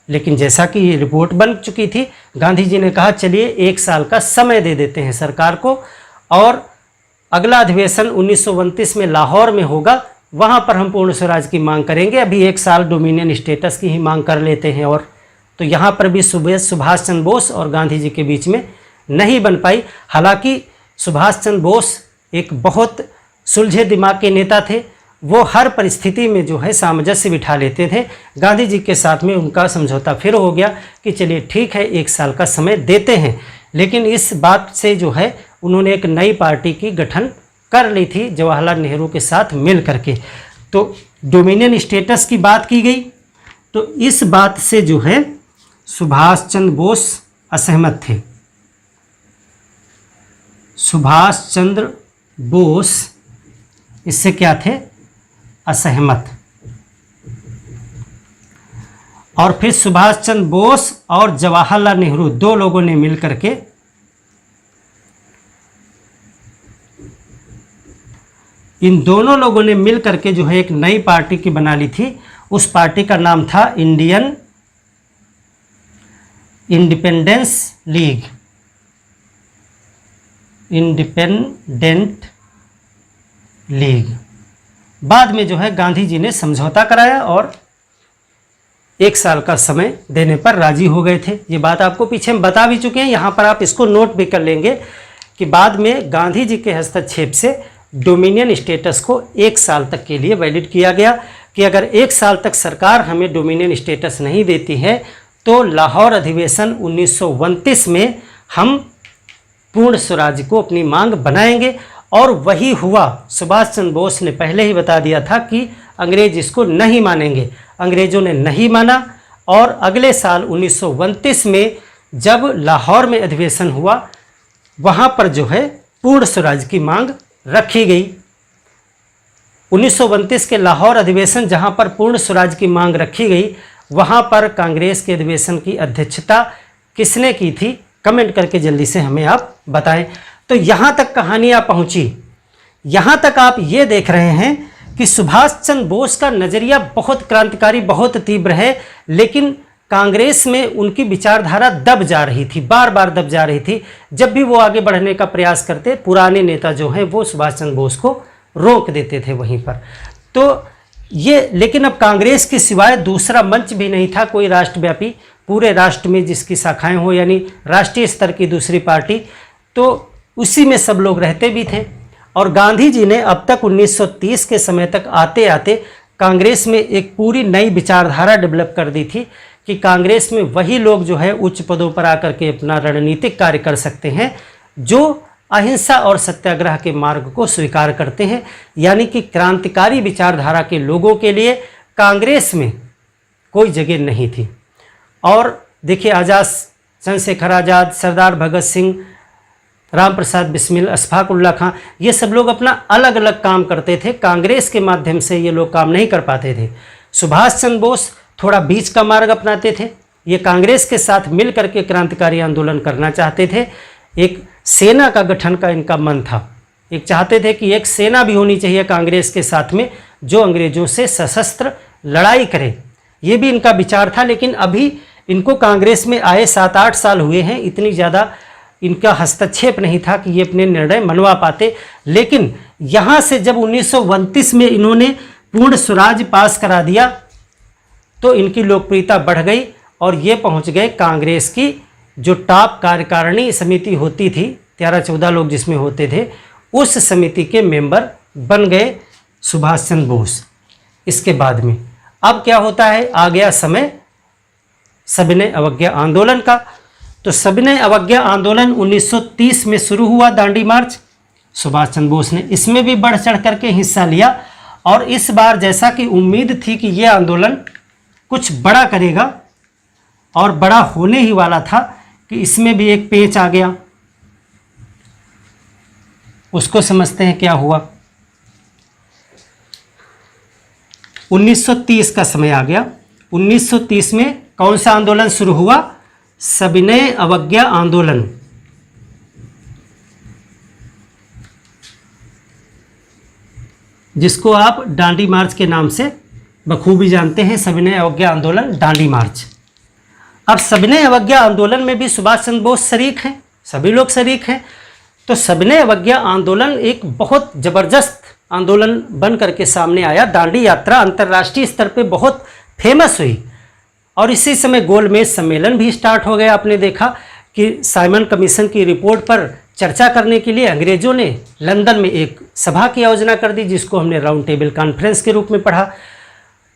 लेकिन जैसा कि ये रिपोर्ट बन चुकी थी, गांधी जी ने कहा चलिए 1 साल का समय दे देते हैं सरकार को और अगला अधिवेशन 1929 में लाहौर में होगा, वहाँ पर हम पूर्ण स्वराज की मांग करेंगे। अभी 1 साल डोमिनियन स्टेटस की ही मांग कर लेते हैं। और तो यहाँ पर भी सुभाष चंद्र बोस और गांधी जी के बीच में नहीं बन पाई। हालांकि सुभाष चंद्र बोस एक बहुत सुलझे दिमाग के नेता थे। वो हर परिस्थिति में जो है सामंजस्य बिठा लेते थे। गांधी जी के साथ में उनका समझौता फिर हो गया कि चलिए ठीक है 1 साल का समय देते हैं। लेकिन इस बात से जो है उन्होंने एक नई पार्टी की गठन कर ली थी जवाहरलाल नेहरू के साथ मिल करके। तो डोमिनियन स्टेटस की बात की गई, तो इस बात से जो है सुभाष चंद्र बोस असहमत थे। सुभाष चंद्र बोस इससे क्या थे, असहमत। और फिर सुभाष चंद्र बोस और जवाहरलाल नेहरू 2 लोगों ने मिलकर के इन दोनों लोगों ने मिल करके जो है एक नई पार्टी की बना ली थी। उस पार्टी का नाम था Indian independence league, independent league. बाद में जो है गांधी जी ने समझौता कराया और 1 साल का समय देने पर राजी हो गए थे। ये बात आपको पीछे हम बता भी चुके हैं, यहाँ पर आप इसको नोट भी कर लेंगे कि बाद में गांधी जी के हस्तक्षेप से डोमिनियन स्टेटस को 1 साल तक के लिए वैलिड किया गया कि अगर 1 साल तक सरकार हमें डोमिनियन स्टेटस नहीं देती है तो लाहौर अधिवेशन 1929 में हम पूर्ण स्वराज को अपनी मांग बनाएंगे। और वही हुआ। सुभाष चंद्र बोस ने पहले ही बता दिया था कि अंग्रेज इसको नहीं मानेंगे। अंग्रेज़ों ने नहीं माना और अगले साल 1929 में जब लाहौर में अधिवेशन हुआ वहाँ पर जो है पूर्ण स्वराज की मांग रखी गई। 1929 के लाहौर अधिवेशन जहाँ पर पूर्ण स्वराज की मांग रखी गई, वहाँ पर कांग्रेस के अधिवेशन की अध्यक्षता किसने की थी, कमेंट करके जल्दी से हमें आप बताएं। तो यहाँ तक कहानियाँ पहुँची। यहाँ तक आप ये देख रहे हैं कि सुभाष चंद्र बोस का नज़रिया बहुत क्रांतिकारी, बहुत तीव्र है, लेकिन कांग्रेस में उनकी विचारधारा दब जा रही थी, बार बार दब जा रही थी। जब भी वो आगे बढ़ने का प्रयास करते, पुराने नेता जो हैं वो सुभाष चंद्र बोस को रोक देते थे वहीं पर। तो ये, लेकिन अब कांग्रेस के सिवाय दूसरा मंच भी नहीं था कोई राष्ट्रव्यापी, पूरे राष्ट्र में जिसकी शाखाएं हो, यानी राष्ट्रीय स्तर की दूसरी पार्टी, तो उसी में सब लोग रहते भी थे। और गांधी जी ने अब तक 1930 के समय तक आते आते कांग्रेस में एक पूरी नई विचारधारा डेवलप कर दी थी कि कांग्रेस में वही लोग जो है उच्च पदों पर आकर के अपना रणनीतिक कार्य कर सकते हैं जो अहिंसा और सत्याग्रह के मार्ग को स्वीकार करते हैं। यानी कि क्रांतिकारी विचारधारा के लोगों के लिए कांग्रेस में कोई जगह नहीं थी। और देखिए, आज़ाद, चंद्रशेखर आज़ाद, सरदार भगत सिंह, राम प्रसाद बिस्मिल, अशफाक उल्लाह खां, ये सब लोग अपना अलग अलग काम करते थे। कांग्रेस के माध्यम से ये लोग काम नहीं कर पाते थे। सुभाष चंद्र बोस थोड़ा बीच का मार्ग अपनाते थे। ये कांग्रेस के साथ मिल करके क्रांतिकारी आंदोलन करना चाहते थे। एक सेना का गठन का इनका मन था। एक चाहते थे कि एक सेना भी होनी चाहिए कांग्रेस के साथ में जो अंग्रेज़ों से सशस्त्र लड़ाई करे, ये भी इनका विचार था। लेकिन अभी इनको कांग्रेस में आए 7-8 साल हुए हैं, इतनी ज़्यादा इनका हस्तक्षेप नहीं था कि ये अपने निर्णय मनवा पाते। लेकिन यहाँ से जब 1929 में इन्होंने पूर्ण स्वराज पास करा दिया तो इनकी लोकप्रियता बढ़ गई और ये पहुँच गए कांग्रेस की जो टॉप कार्यकारिणी समिति होती थी, 13-14 लोग जिसमें होते थे, उस समिति के मेंबर बन गए सुभाष चंद्र बोस। इसके बाद में अब क्या होता है, आ गया समय सविनय अवज्ञा आंदोलन का। तो सविनय अवज्ञा आंदोलन 1930 में शुरू हुआ, दांडी मार्च। सुभाष चंद्र बोस ने इसमें भी बढ़ चढ़ करके हिस्सा लिया और इस बार जैसा कि उम्मीद थी कि यह आंदोलन कुछ बड़ा करेगा और बड़ा होने ही वाला था, कि इसमें भी एक पेंच आ गया। उसको समझते हैं क्या हुआ। 1930 का समय आ गया। 1930 में कौन सा आंदोलन शुरू हुआ? सविनय अवज्ञा आंदोलन। जिसको आप दांडी मार्च के नाम से बखूबी जानते हैं, सविनय अवज्ञा आंदोलन, दांडी मार्च। अब सविनय अवज्ञा आंदोलन में भी सुभाष चंद्र बोस शरीक हैं, सभी लोग शरीक हैं। तो सविनय अवज्ञा आंदोलन एक बहुत ज़बरदस्त आंदोलन बन करके सामने आया। दांडी यात्रा अंतर्राष्ट्रीय स्तर पे बहुत फेमस हुई और इसी समय गोलमेज सम्मेलन भी स्टार्ट हो गया। आपने देखा कि साइमन कमीशन की रिपोर्ट पर चर्चा करने के लिए अंग्रेज़ों ने लंदन में एक सभा की आयोजना कर दी, जिसको हमने राउंड टेबल कॉन्फ्रेंस के रूप में पढ़ा।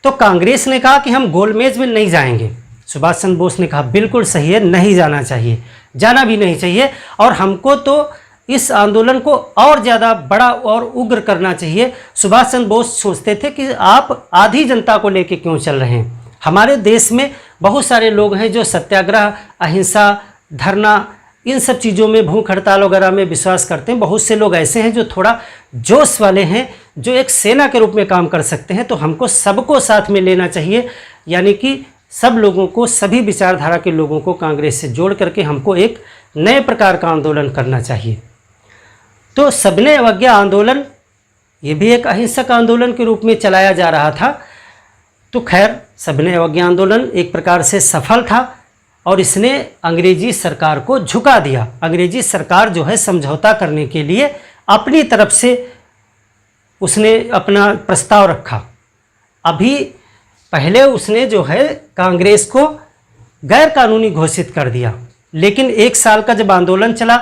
तो कांग्रेस ने कहा कि हम गोलमेज में नहीं जाएंगे। सुभाष चंद्र बोस ने कहा बिल्कुल सही है, नहीं जाना चाहिए, जाना भी नहीं चाहिए, और हमको तो इस आंदोलन को और ज़्यादा बड़ा और उग्र करना चाहिए। सुभाष चंद्र बोस सोचते थे कि आप आधी जनता को लेकर क्यों चल रहे हैं। हमारे देश में बहुत सारे लोग हैं जो सत्याग्रह, अहिंसा, धरना, इन सब चीज़ों में, भूख हड़ताल वगैरह में विश्वास करते हैं। बहुत से लोग ऐसे हैं जो थोड़ा जोश वाले हैं, जो एक सेना के रूप में काम कर सकते हैं। तो हमको सबको साथ में लेना चाहिए, यानी कि सब लोगों को, सभी विचारधारा के लोगों को कांग्रेस से जोड़ करके हमको एक नए प्रकार का आंदोलन करना चाहिए। तो सविनय अवज्ञा आंदोलन ये भी एक अहिंसक आंदोलन के रूप में चलाया जा रहा था। तो खैर, सविनय अवज्ञा आंदोलन एक प्रकार से सफल था और इसने अंग्रेजी सरकार को झुका दिया। अंग्रेजी सरकार जो है समझौता करने के लिए अपनी तरफ से उसने अपना प्रस्ताव रखा। अभी पहले उसने जो है कांग्रेस को गैर कानूनी घोषित कर दिया, लेकिन एक साल का जब आंदोलन चला,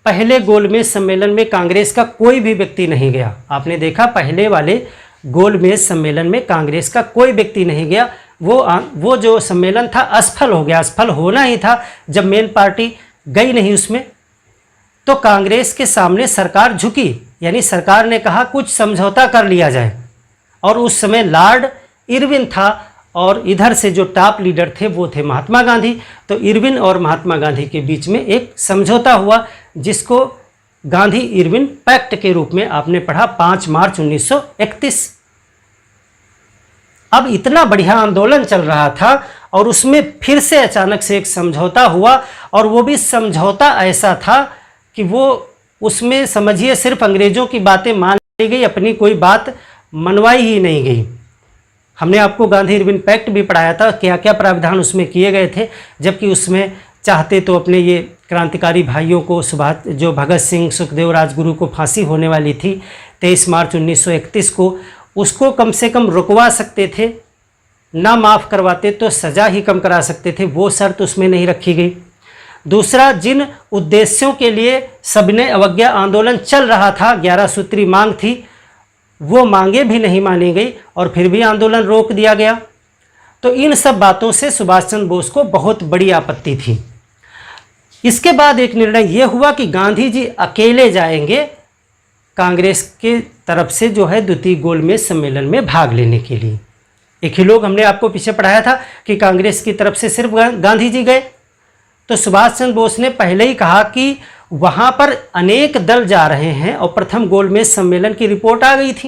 पहले गोलमेज सम्मेलन में कांग्रेस का कोई भी व्यक्ति नहीं गया। आपने देखा पहले वाले गोलमेज सम्मेलन में कांग्रेस का कोई व्यक्ति नहीं गया। वो जो सम्मेलन था असफल हो गया। असफल होना ही था जब मेन पार्टी गई नहीं उसमें। तो कांग्रेस के सामने सरकार झुकी, यानी सरकार ने कहा कुछ समझौता कर लिया जाए। और उस समय लॉर्ड इरविन था और इधर से जो टॉप लीडर थे वो थे महात्मा गांधी। तो इरविन और महात्मा गांधी के बीच में एक समझौता हुआ, जिसको गांधी इरविन पैक्ट के रूप में आपने पढ़ा, 5 मार्च 1931। अब इतना बढ़िया आंदोलन चल रहा था और उसमें फिर से अचानक से एक समझौता हुआ, और वो भी समझौता ऐसा था कि वो उसमें समझिए सिर्फ अंग्रेज़ों की बातें मान ली गई, अपनी कोई बात मनवाई ही नहीं गई। हमने आपको गांधी इरविन पैक्ट भी पढ़ाया था, क्या क्या प्रावधान उसमें किए गए थे। जबकि उसमें चाहते तो अपने ये क्रांतिकारी भाइयों को, सुभाष जो भगत सिंह, सुखदेव, राजगुरु को फांसी होने वाली थी 23 मार्च 1931 को, उसको कम से कम रुकवा सकते थे, ना माफ़ करवाते तो सज़ा ही कम करा सकते थे। वो शर्त उसमें नहीं रखी गई। दूसरा, जिन उद्देश्यों के लिए सविनय अवज्ञा आंदोलन चल रहा था, 11 सूत्री मांग थी, वो मांगे भी नहीं मानी गई और फिर भी आंदोलन रोक दिया गया। तो इन सब बातों से सुभाष चंद्र बोस को बहुत बड़ी आपत्ति थी। इसके बाद एक निर्णय ये हुआ कि गांधी जी अकेले जाएंगे कांग्रेस के तरफ से जो है द्वितीय गोलमेज सम्मेलन में भाग लेने के लिए। एक ही लोग हमने आपको पीछे पढ़ाया था कि कांग्रेस की तरफ से सिर्फ गांधी जी गए। तो सुभाष चंद्र बोस ने पहले ही कहा कि वहाँ पर अनेक दल जा रहे हैं और प्रथम गोलमेज सम्मेलन की रिपोर्ट आ गई थी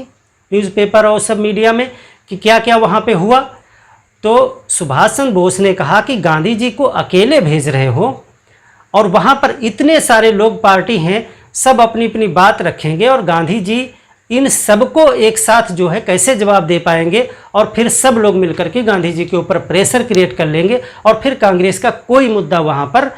न्यूज़पेपर और सब मीडिया में कि क्या क्या वहाँ पे हुआ। तो सुभाष चंद्र बोस ने कहा कि गांधी जी को अकेले भेज रहे हो और वहाँ पर इतने सारे लोग पार्टी हैं, सब अपनी अपनी बात रखेंगे और गांधी जी इन सबको एक साथ जो है कैसे जवाब दे पाएंगे, और फिर सब लोग मिलकर के गांधी जी के ऊपर प्रेशर क्रिएट कर लेंगे और फिर कांग्रेस का कोई मुद्दा वहाँ पर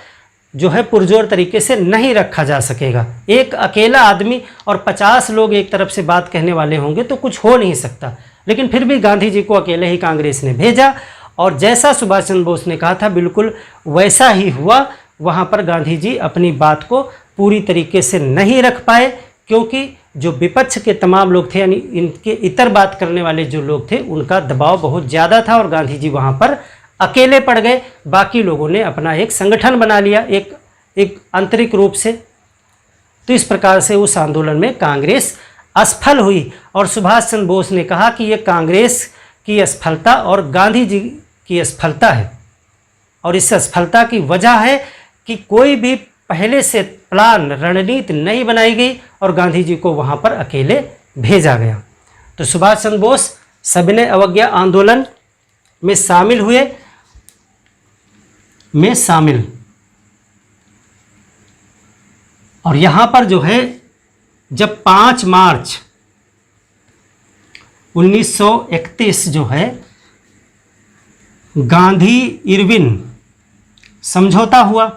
जो है पुरजोर तरीके से नहीं रखा जा सकेगा। एक अकेला आदमी और 50 लोग एक तरफ से बात कहने वाले होंगे तो कुछ हो नहीं सकता। लेकिन फिर भी गांधी जी को अकेले ही कांग्रेस ने भेजा और जैसा सुभाष चंद्र बोस ने कहा था बिल्कुल वैसा ही हुआ। वहाँ पर गांधी जी अपनी बात को पूरी तरीके से नहीं रख पाए, क्योंकि जो विपक्ष के तमाम लोग थे, यानी इनके इतर बात करने वाले जो लोग थे, उनका दबाव बहुत ज़्यादा था और गांधी जी वहाँ पर अकेले पड़ गए। बाकी लोगों ने अपना एक संगठन बना लिया एक आंतरिक रूप से। तो इस प्रकार से उस आंदोलन में कांग्रेस असफल हुई और सुभाष चंद्र बोस ने कहा कि ये कांग्रेस की असफलता और गांधी जी की असफलता है, और इस असफलता की वजह है कि कोई भी पहले से प्लान रणनीति नहीं बनाई गई और गांधी जी को वहाँ पर अकेले भेजा गया। तो सुभाष चंद्र बोस सविनय अवज्ञा आंदोलन में शामिल और यहाँ पर जो है जब 5 मार्च 1931 जो है गांधी इरविन समझौता हुआ,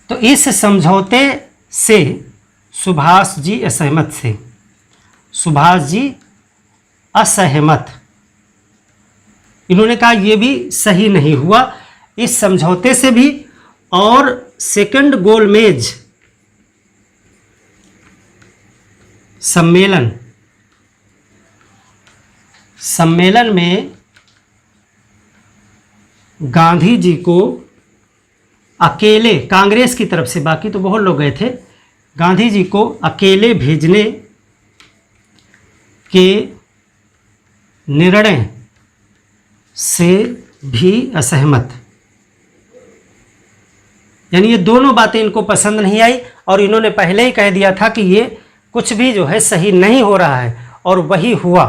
तो इस समझौते से सुभाष जी असहमत इन्होंने कहा यह भी सही नहीं हुआ इस समझौते से भी। और सेकंड गोलमेज सम्मेलन में गांधी जी को अकेले, कांग्रेस की तरफ से, बाकी तो बहुत लोग गए थे, गांधी जी को अकेले भेजने के निर्णय से भी असहमत। यानी ये दोनों बातें इनको पसंद नहीं आई और इन्होंने पहले ही कह दिया था कि ये कुछ भी जो है सही नहीं हो रहा है, और वही हुआ।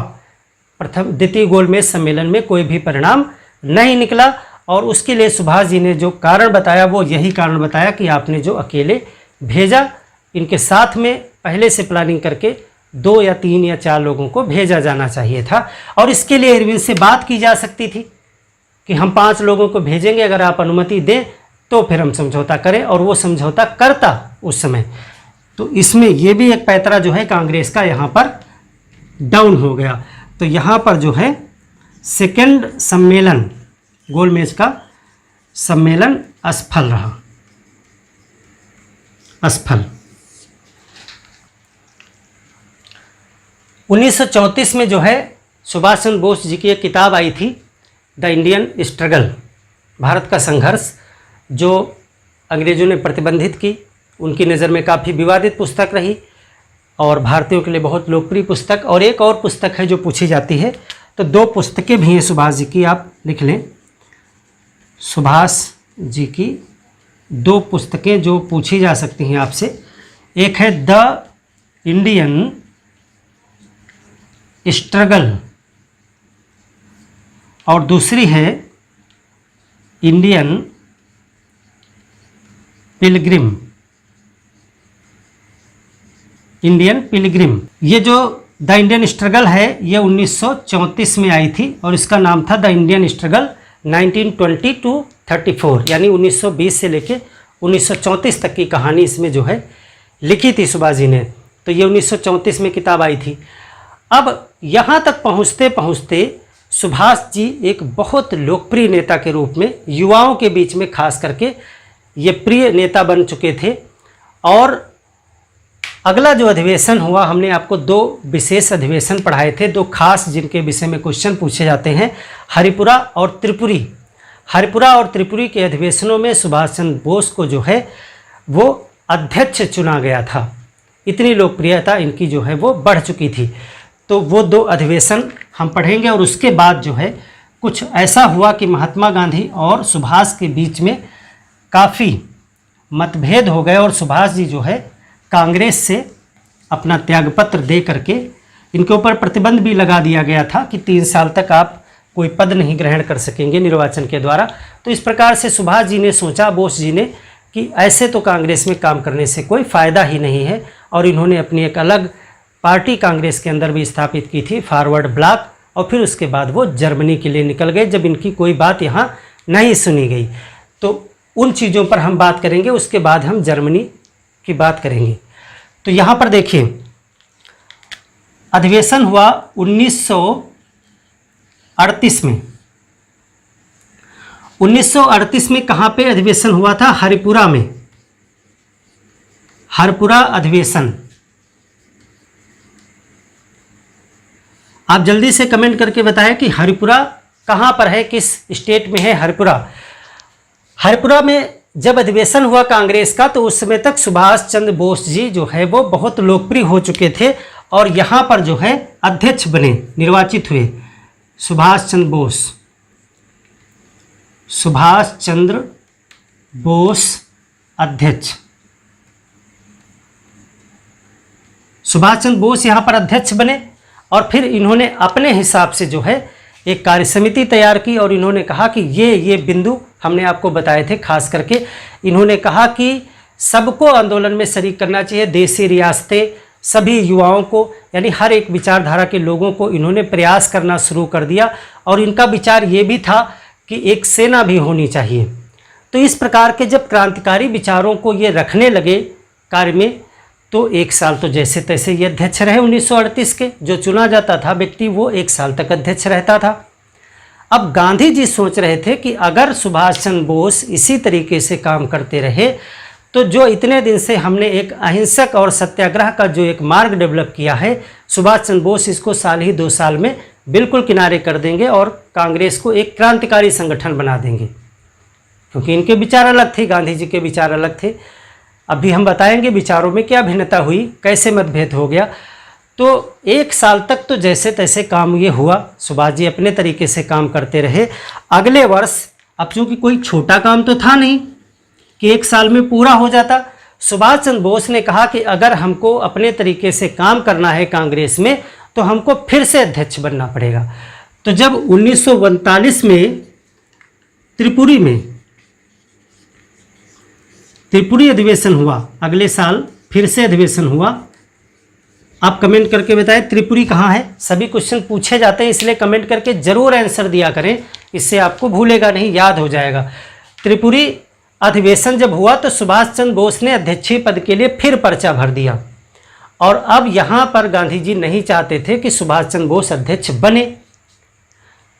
द्वितीय गोलमेज सम्मेलन में कोई भी परिणाम नहीं निकला और उसके लिए सुभाष जी ने जो कारण बताया वो यही कारण बताया कि आपने जो अकेले भेजा, इनके साथ में पहले से प्लानिंग करके 2 या 3 या 4 लोगों को भेजा जाना चाहिए था। और इसके लिए इरविन से बात की जा सकती थी कि हम 5 लोगों को भेजेंगे, अगर आप अनुमति दें तो फिर हम समझौता करें, और वो समझौता करता उस समय। तो इसमें ये भी एक पैतरा जो है कांग्रेस का यहाँ पर डाउन हो गया। तो यहाँ पर जो है सेकंड सम्मेलन, गोलमेज का सम्मेलन असफल रहा, असफल। 1934 में जो है सुभाष चंद्र बोस जी की एक किताब आई थी, द इंडियन स्ट्रगल, भारत का संघर्ष, जो अंग्रेज़ों ने प्रतिबंधित की। उनकी नज़र में काफ़ी विवादित पुस्तक रही और भारतीयों के लिए बहुत लोकप्रिय पुस्तक। और एक और पुस्तक है जो पूछी जाती है, तो 2 पुस्तकें भी हैं सुभाष जी की, आप लिख लें। सुभाष जी की 2 पुस्तकें जो पूछी जा सकती हैं आपसे, एक है द इंडियन स्ट्रगल और दूसरी है इंडियन पिलग्रिम। ये जो द इंडियन स्ट्रगल है ये 1934 में आई थी और इसका नाम था द इंडियन स्ट्रगल 1920 to 34, यानी 1920 से लेके 1934 तक की कहानी इसमें जो है लिखी थी सुभाष जी ने। तो ये 1934 में किताब आई थी। अब यहाँ तक पहुँचते पहुँचते सुभाष जी एक बहुत लोकप्रिय नेता के रूप में युवाओं के बीच में खास करके ये प्रिय नेता बन चुके थे। और अगला जो अधिवेशन हुआ, हमने आपको 2 विशेष अधिवेशन पढ़ाए थे, 2 खास जिनके विषय में क्वेश्चन पूछे जाते हैं, हरिपुरा और त्रिपुरी। हरिपुरा और त्रिपुरी के अधिवेशनों में सुभाष चंद्र बोस को जो है वो अध्यक्ष चुना गया था। इतनी लोकप्रियता इनकी जो है वो बढ़ चुकी थी। तो वो 2 अधिवेशन हम पढ़ेंगे और उसके बाद जो है कुछ ऐसा हुआ कि महात्मा गांधी और सुभाष के बीच में काफ़ी मतभेद हो गए और सुभाष जी जो है कांग्रेस से अपना त्यागपत्र दे करके, इनके ऊपर प्रतिबंध भी लगा दिया गया था कि 3 साल तक आप कोई पद नहीं ग्रहण कर सकेंगे निर्वाचन के द्वारा। तो इस प्रकार से सुभाष जी ने सोचा, बोस जी ने, कि ऐसे तो कांग्रेस में काम करने से कोई फ़ायदा ही नहीं है, और इन्होंने अपनी एक अलग पार्टी कांग्रेस के अंदर भी स्थापित की थी, फॉरवर्ड ब्लॉक, और फिर उसके बाद वो जर्मनी के लिए निकल गए जब इनकी कोई बात यहाँ नहीं सुनी गई। तो उन चीज़ों पर हम बात करेंगे, उसके बाद हम जर्मनी की बात करेंगे। तो यहाँ पर देखिए, अधिवेशन हुआ 1938 में। 1938 में कहाँ पे अधिवेशन हुआ था? हरिपुरा में, हरपुरा अधिवेशन। आप जल्दी से कमेंट करके बताएं कि हरिपुरा कहाँ पर है, किस स्टेट में है हरिपुरा। हरिपुरा में जब अधिवेशन हुआ कांग्रेस का, तो उस समय तक सुभाष चंद्र बोस जी जो है वो बहुत लोकप्रिय हो चुके थे, और यहाँ पर जो है अध्यक्ष बने, निर्वाचित हुए सुभाष चंद्र बोस। सुभाष चंद्र बोस अध्यक्ष, सुभाष चंद्र बोस यहाँ पर अध्यक्ष बने, और फिर इन्होंने अपने हिसाब से जो है एक कार्य समिति तैयार की, और इन्होंने कहा कि ये बिंदु हमने आपको बताए थे। खास करके इन्होंने कहा कि सबको आंदोलन में शरीक करना चाहिए, देशी रियासतें, सभी युवाओं को, यानी हर एक विचारधारा के लोगों को इन्होंने प्रयास करना शुरू कर दिया। और इनका विचार ये भी था कि एक सेना भी होनी चाहिए। तो इस प्रकार के जब क्रांतिकारी विचारों को ये रखने लगे कार्य में, तो एक साल तो जैसे तैसे ये अध्यक्ष रहे 1938 के। जो चुना जाता था व्यक्ति वो एक साल तक अध्यक्ष रहता था। अब गांधी जी सोच रहे थे कि अगर सुभाष चंद्र बोस इसी तरीके से काम करते रहे, तो जो इतने दिन से हमने एक अहिंसक और सत्याग्रह का जो एक मार्ग डेवलप किया है, सुभाष चंद्र बोस इसको साल ही 2 साल में बिल्कुल किनारे कर देंगे और कांग्रेस को एक क्रांतिकारी संगठन बना देंगे। क्योंकि इनके विचार अलग थे, गांधी जी के विचार अलग थे। अभी हम बताएंगे विचारों में क्या भिन्नता हुई, कैसे मतभेद हो गया। तो एक साल तक तो जैसे तैसे काम ये हुआ, सुभाष जी अपने तरीके से काम करते रहे। अगले वर्ष, अब चूँकि कोई छोटा काम तो था नहीं कि एक साल में पूरा हो जाता, सुभाष चंद्र बोस ने कहा कि अगर हमको अपने तरीके से काम करना है कांग्रेस में, तो हमको फिर से अध्यक्ष बनना पड़ेगा। तो जब 1939 में त्रिपुरी अधिवेशन हुआ, अगले साल फिर से अधिवेशन हुआ। आप कमेंट करके बताएं त्रिपुरी कहाँ है। सभी क्वेश्चन पूछे जाते हैं, इसलिए कमेंट करके जरूर आंसर दिया करें, इससे आपको भूलेगा नहीं, याद हो जाएगा। त्रिपुरी अधिवेशन जब हुआ तो सुभाष चंद्र बोस ने अध्यक्षीय पद के लिए फिर पर्चा भर दिया, और अब यहाँ पर गांधी जी नहीं चाहते थे कि सुभाष चंद्र बोस अध्यक्ष बने।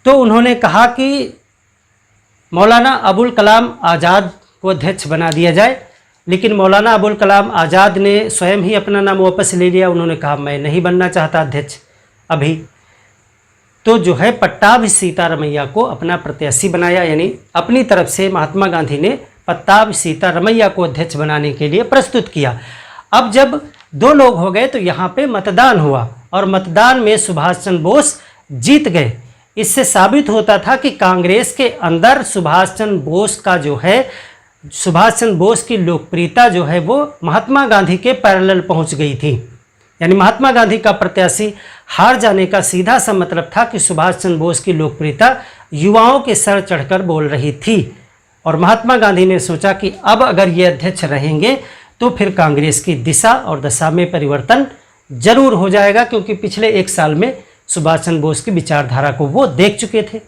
तो उन्होंने कहा कि मौलाना अबुल कलाम आज़ाद को अध्यक्ष बना दिया जाए, लेकिन मौलाना अबुल कलाम आज़ाद ने स्वयं ही अपना नाम वापस ले लिया। उन्होंने कहा मैं नहीं बनना चाहता अध्यक्ष अभी। तो जो है पट्टाभी सीतारमैया को अपना प्रत्याशी बनाया, यानी अपनी तरफ से महात्मा गांधी ने पट्टाभी सीतारमैया को अध्यक्ष बनाने के लिए प्रस्तुत किया। अब जब 2 लोग हो गए तो यहाँ पे मतदान हुआ, और मतदान में सुभाष चंद्र बोस जीत गए। इससे साबित होता था कि कांग्रेस के अंदर सुभाष चंद्र बोस का जो है, सुभाष चंद्र बोस की लोकप्रियता जो है वो महात्मा गांधी के पैरेलल पहुंच गई थी। यानी महात्मा गांधी का प्रत्याशी हार जाने का सीधा सा मतलब था कि सुभाष चंद्र बोस की लोकप्रियता युवाओं के सर चढ़कर बोल रही थी, और महात्मा गांधी ने सोचा कि अब अगर ये अध्यक्ष रहेंगे तो फिर कांग्रेस की दिशा और दशा में परिवर्तन जरूर हो जाएगा, क्योंकि पिछले 1 साल में सुभाष चंद्र बोस की विचारधारा को वो देख चुके थे।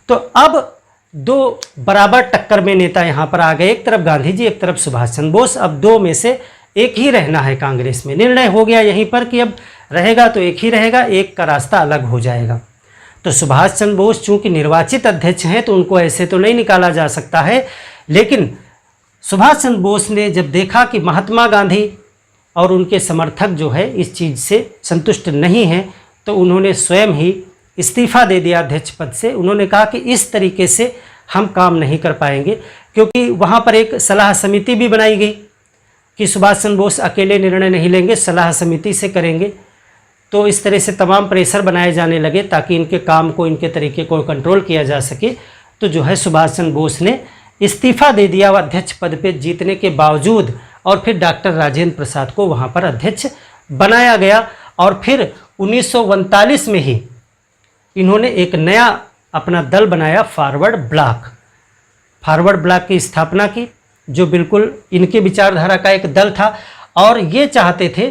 तो अब 2 बराबर टक्कर में नेता यहाँ पर आ गए, एक तरफ गांधी जी, एक तरफ सुभाष चंद्र बोस। अब 2 में से एक ही रहना है कांग्रेस में। निर्णय हो गया यहीं पर कि अब रहेगा तो एक ही रहेगा, एक का रास्ता अलग हो जाएगा। तो सुभाष चंद्र बोस चूँकि निर्वाचित अध्यक्ष हैं तो उनको ऐसे तो नहीं निकाला जा सकता है, लेकिन सुभाष चंद्र बोस ने जब देखा कि महात्मा गांधी और उनके समर्थक जो है इस चीज़ से संतुष्ट नहीं हैं, तो उन्होंने स्वयं ही इस्तीफ़ा दे दिया अध्यक्ष पद से। उन्होंने कहा कि इस तरीके से हम काम नहीं कर पाएंगे, क्योंकि वहाँ पर एक सलाह समिति भी बनाई गई कि सुभाष चंद्र बोस अकेले निर्णय नहीं लेंगे, सलाह समिति से करेंगे। तो इस तरह से तमाम प्रेशर बनाए जाने लगे ताकि इनके काम को, इनके तरीके को कंट्रोल किया जा सके। तो जो है सुभाष चंद्र बोस ने इस्तीफ़ा दे दिया अध्यक्ष पद पे जीतने के बावजूद, और फिर डॉक्टर राजेंद्र प्रसाद को वहाँ पर अध्यक्ष बनाया गया। और फिर 1939 में ही इन्होंने एक नया अपना दल बनाया, फॉरवर्ड ब्लॉक। फॉरवर्ड ब्लॉक की स्थापना की, जो बिल्कुल इनके विचारधारा का एक दल था। और ये चाहते थे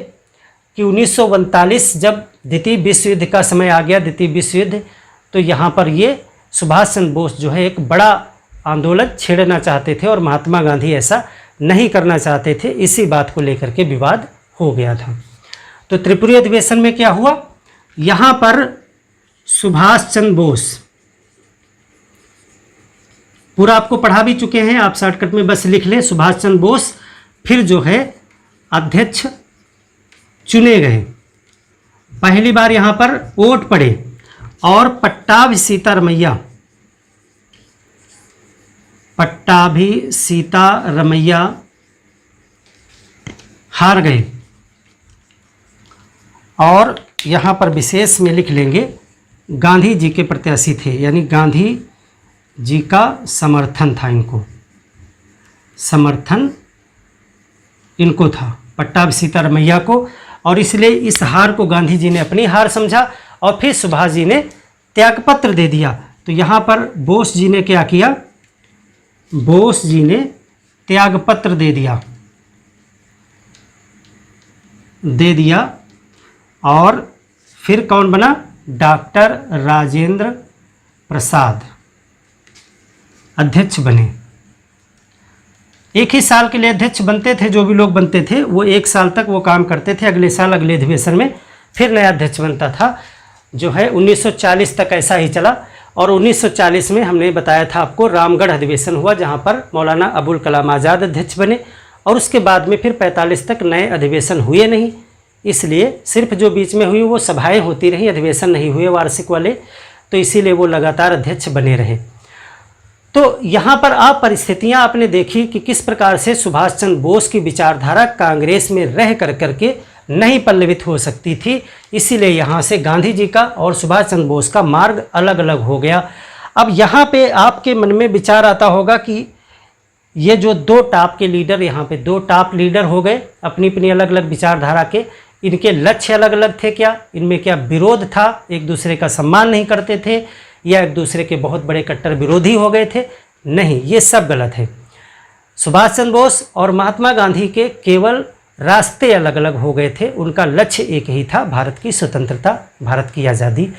कि 1939 जब द्वितीय विश्व युद्ध का समय आ गया, द्वितीय विश्व युद्ध, तो यहाँ पर ये सुभाष चंद्र बोस जो है एक बड़ा आंदोलन छेड़ना चाहते थे और महात्मा गांधी ऐसा नहीं करना चाहते थे। इसी बात को लेकर के विवाद हो गया था। तो त्रिपुरी अधिवेशन में क्या हुआ, यहाँ पर सुभाष चंद्र बोस, पूरा आपको पढ़ा भी चुके हैं, आप शॉर्टकट में बस लिख लें, सुभाष चंद्र बोस फिर जो है अध्यक्ष चुने गए। पहली बार यहाँ पर वोट पड़े और पट्टाभी सीतारमैया हार गए। और यहाँ पर विशेष में लिख लेंगे गांधी जी के प्रत्याशी थे, यानी गांधी जी का समर्थन था, समर्थन इनको था, पट्टाभी सीतारमैया को। और इसलिए इस हार को गांधी जी ने अपनी हार समझा और फिर सुभाष जी ने त्यागपत्र दे दिया। तो यहाँ पर बोस जी ने क्या किया, बोस जी ने त्यागपत्र दे दिया और फिर कौन बना, डॉक्टर राजेंद्र प्रसाद अध्यक्ष बने। एक ही साल के लिए अध्यक्ष बनते थे, जो भी लोग बनते थे वो एक साल तक वो काम करते थे, अगले साल अगले अधिवेशन में फिर नया अध्यक्ष बनता था, जो है 1940 तक ऐसा ही चला। और 1940 में हमने बताया था आपको रामगढ़ अधिवेशन हुआ, जहाँ पर मौलाना अबुल कलाम आज़ाद अध्यक्ष बने। और उसके बाद में फिर 45 तक नए अधिवेशन हुए नहीं, इसलिए सिर्फ जो बीच में हुई वो सभाएं होती रही, अधिवेशन नहीं हुए वार्षिक वाले, तो इसीलिए वो लगातार अध्यक्ष बने रहे। तो यहाँ पर आप परिस्थितियाँ आपने देखी कि किस प्रकार से सुभाष चंद्र बोस की विचारधारा कांग्रेस में रह करके नहीं पल्लवित हो सकती थी, इसीलिए यहाँ से गांधी जी का और सुभाष चंद्र बोस का मार्ग अलग अलग हो गया। अब यहाँ पे आपके मन में विचार आता होगा कि ये जो दो टॉप के लीडर, यहाँ पे दो टॉप लीडर हो गए अपनी अपनी अलग अलग विचारधारा के, इनके लक्ष्य अलग अलग थे क्या, इनमें क्या विरोध था, एक दूसरे का सम्मान नहीं करते थे, या एक दूसरे के बहुत बड़े कट्टर विरोधी हो गए थे? नहीं, ये सब गलत है। सुभाष चंद्र बोस और महात्मा गांधी के केवल रास्ते अलग अलग हो गए थे, उनका लक्ष्य एक ही था, भारत की स्वतंत्रता, भारत की आज़ादी।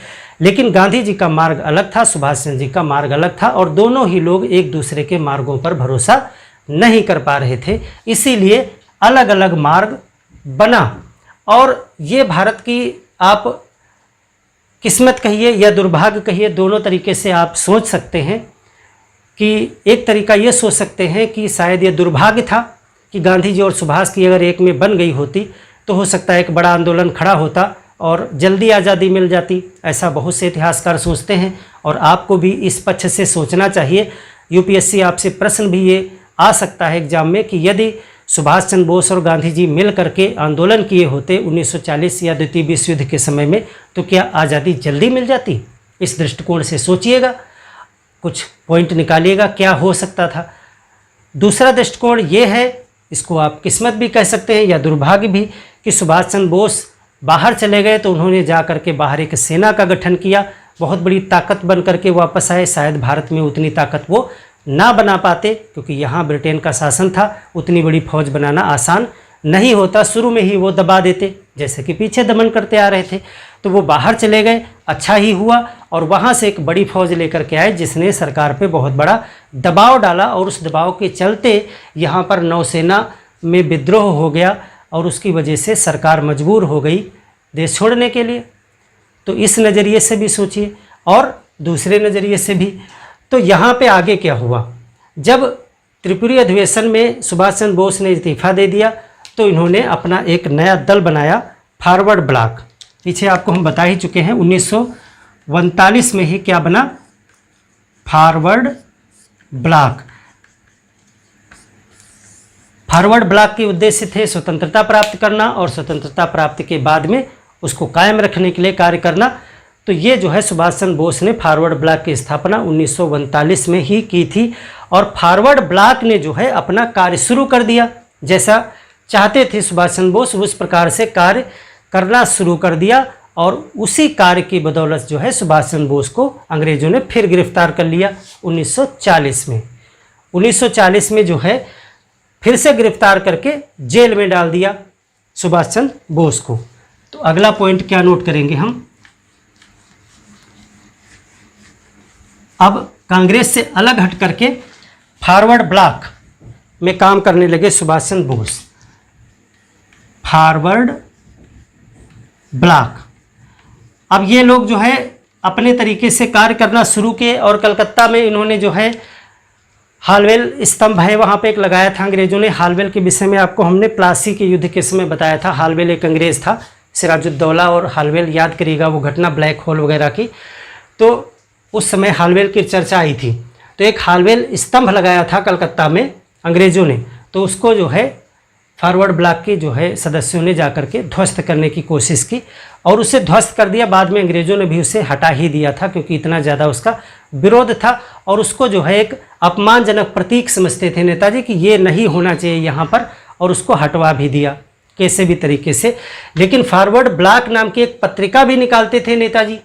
लेकिन गांधी जी का मार्ग अलग था, सुभाष चंद्र जी का मार्ग अलग था, और दोनों ही लोग एक दूसरे के मार्गों पर भरोसा नहीं कर पा रहे थे, इसीलिए अलग अलग मार्ग बना। और ये भारत की आप किस्मत कहिए या दुर्भाग्य कहिए, दोनों तरीके से आप सोच सकते हैं। कि एक तरीका ये सोच सकते हैं कि शायद ये दुर्भाग्य था कि गांधी जी और सुभाष की अगर एक में बन गई होती तो हो सकता है एक बड़ा आंदोलन खड़ा होता और जल्दी आज़ादी मिल जाती, ऐसा बहुत से इतिहासकार सोचते हैं। और आपको भी इस पक्ष से सोचना चाहिए। यूपीएससी आपसे प्रश्न भी ये आ सकता है एग्जाम में कि यदि सुभाष चंद्र बोस और गांधी जी मिल करके आंदोलन किए होते 1940 या द्वितीय विश्व युद्ध के समय में, तो क्या आज़ादी जल्दी मिल जाती? इस दृष्टिकोण से सोचिएगा, कुछ पॉइंट निकालिएगा क्या हो सकता था। दूसरा दृष्टिकोण ये है, इसको आप किस्मत भी कह सकते हैं या दुर्भाग्य भी, कि सुभाष चंद्र बोस बाहर चले गए तो उन्होंने जा करके बाहर एक सेना का गठन किया, बहुत बड़ी ताकत बन करके वापस आए। शायद भारत में उतनी ताकत वो ना बना पाते, क्योंकि यहाँ ब्रिटेन का शासन था, उतनी बड़ी फौज बनाना आसान नहीं होता, शुरू में ही वो दबा देते, जैसे कि पीछे दमन करते आ रहे थे। तो वो बाहर चले गए, अच्छा ही हुआ, और वहाँ से एक बड़ी फौज लेकर के आए जिसने सरकार पे बहुत बड़ा दबाव डाला, और उस दबाव के चलते यहाँ पर नौसेना में विद्रोह हो गया और उसकी वजह से सरकार मजबूर हो गई देश छोड़ने के लिए। तो इस नज़रिए से भी सोचिए और दूसरे नज़रिए से भी। तो यहाँ पे आगे क्या हुआ, जब त्रिपुरी अधिवेशन में सुभाष चंद्र बोस ने इस्तीफा दे दिया तो इन्होंने अपना एक नया दल बनाया, फॉरवर्ड ब्लॉक। पीछे आपको हम बता ही चुके हैं 1939 में ही क्या बना, फॉरवर्ड ब्लॉक। फॉरवर्ड ब्लॉक के उद्देश्य थे स्वतंत्रता प्राप्त करना और स्वतंत्रता प्राप्ति के बाद में उसको कायम रखने के लिए कार्य करना। तो ये जो है सुभाष चंद्र बोस ने फॉरवर्ड ब्लॉक की स्थापना 1939 में ही की थी, और फॉरवर्ड ब्लॉक ने जो है अपना कार्य शुरू कर दिया। जैसा चाहते थे सुभाष चंद्र बोस उस प्रकार से कार्य करना शुरू कर दिया, और उसी कार्य की बदौलत जो है सुभाष चंद्र बोस को अंग्रेजों ने फिर गिरफ्तार कर लिया 1940 में। 1940 में जो है फिर से गिरफ्तार करके जेल में डाल दिया सुभाष चंद्र बोस को। तो अगला पॉइंट क्या नोट करेंगे हम, अब कांग्रेस से अलग हट करके फॉरवर्ड ब्लॉक में काम करने लगे सुभाष चंद्र बोस। फॉरवर्ड ब्लॉक, अब ये लोग जो है अपने तरीके से कार्य करना शुरू किए और कलकत्ता में इन्होंने जो है हालवेल स्तंभ है वहाँ पे एक लगाया था अंग्रेजों ने। हालवेल के विषय में आपको हमने प्लासी के युद्ध के समय बताया था। हालवेल एक अंग्रेज था, सिराजुद्दौला और हालवेल, याद करिएगा वो घटना ब्लैक होल वगैरह की। तो उस समय हालवेल की चर्चा आई थी, तो एक हालवेल स्तंभ लगाया था कलकत्ता में अंग्रेज़ों ने। तो उसको जो है फॉरवर्ड ब्लॉक के जो है सदस्यों ने जाकर के ध्वस्त करने की कोशिश की और उसे ध्वस्त कर दिया। बाद में अंग्रेज़ों ने भी उसे हटा ही दिया था क्योंकि इतना ज़्यादा उसका विरोध था और उसको जो है एक अपमानजनक प्रतीक समझते थे नेताजी कि ये नहीं होना चाहिए यहाँ पर, और उसको हटवा भी दिया कैसे भी तरीके से। लेकिन फॉरवर्ड ब्लॉक नाम की एक पत्रिका भी निकालते थे नेताजी।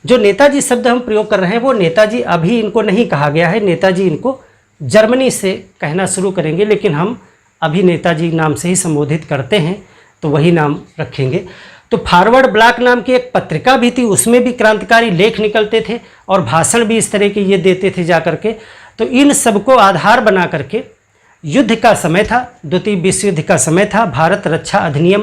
जो नेताजी शब्द हम प्रयोग कर रहे हैं वो नेताजी अभी इनको नहीं कहा गया है, नेताजी इनको जर्मनी से कहना शुरू करेंगे, लेकिन हम अभी नेताजी नाम से ही संबोधित करते हैं तो वही नाम रखेंगे। तो फॉरवर्ड ब्लॉक नाम की एक पत्रिका भी थी, उसमें भी क्रांतिकारी लेख निकलते थे और भाषण भी इस तरह के ये देते थे जा करके। तो इन सबको आधार बना करके युद्ध का समय था, द्वितीय विश्व युद्ध का समय था, भारत रक्षा अधिनियम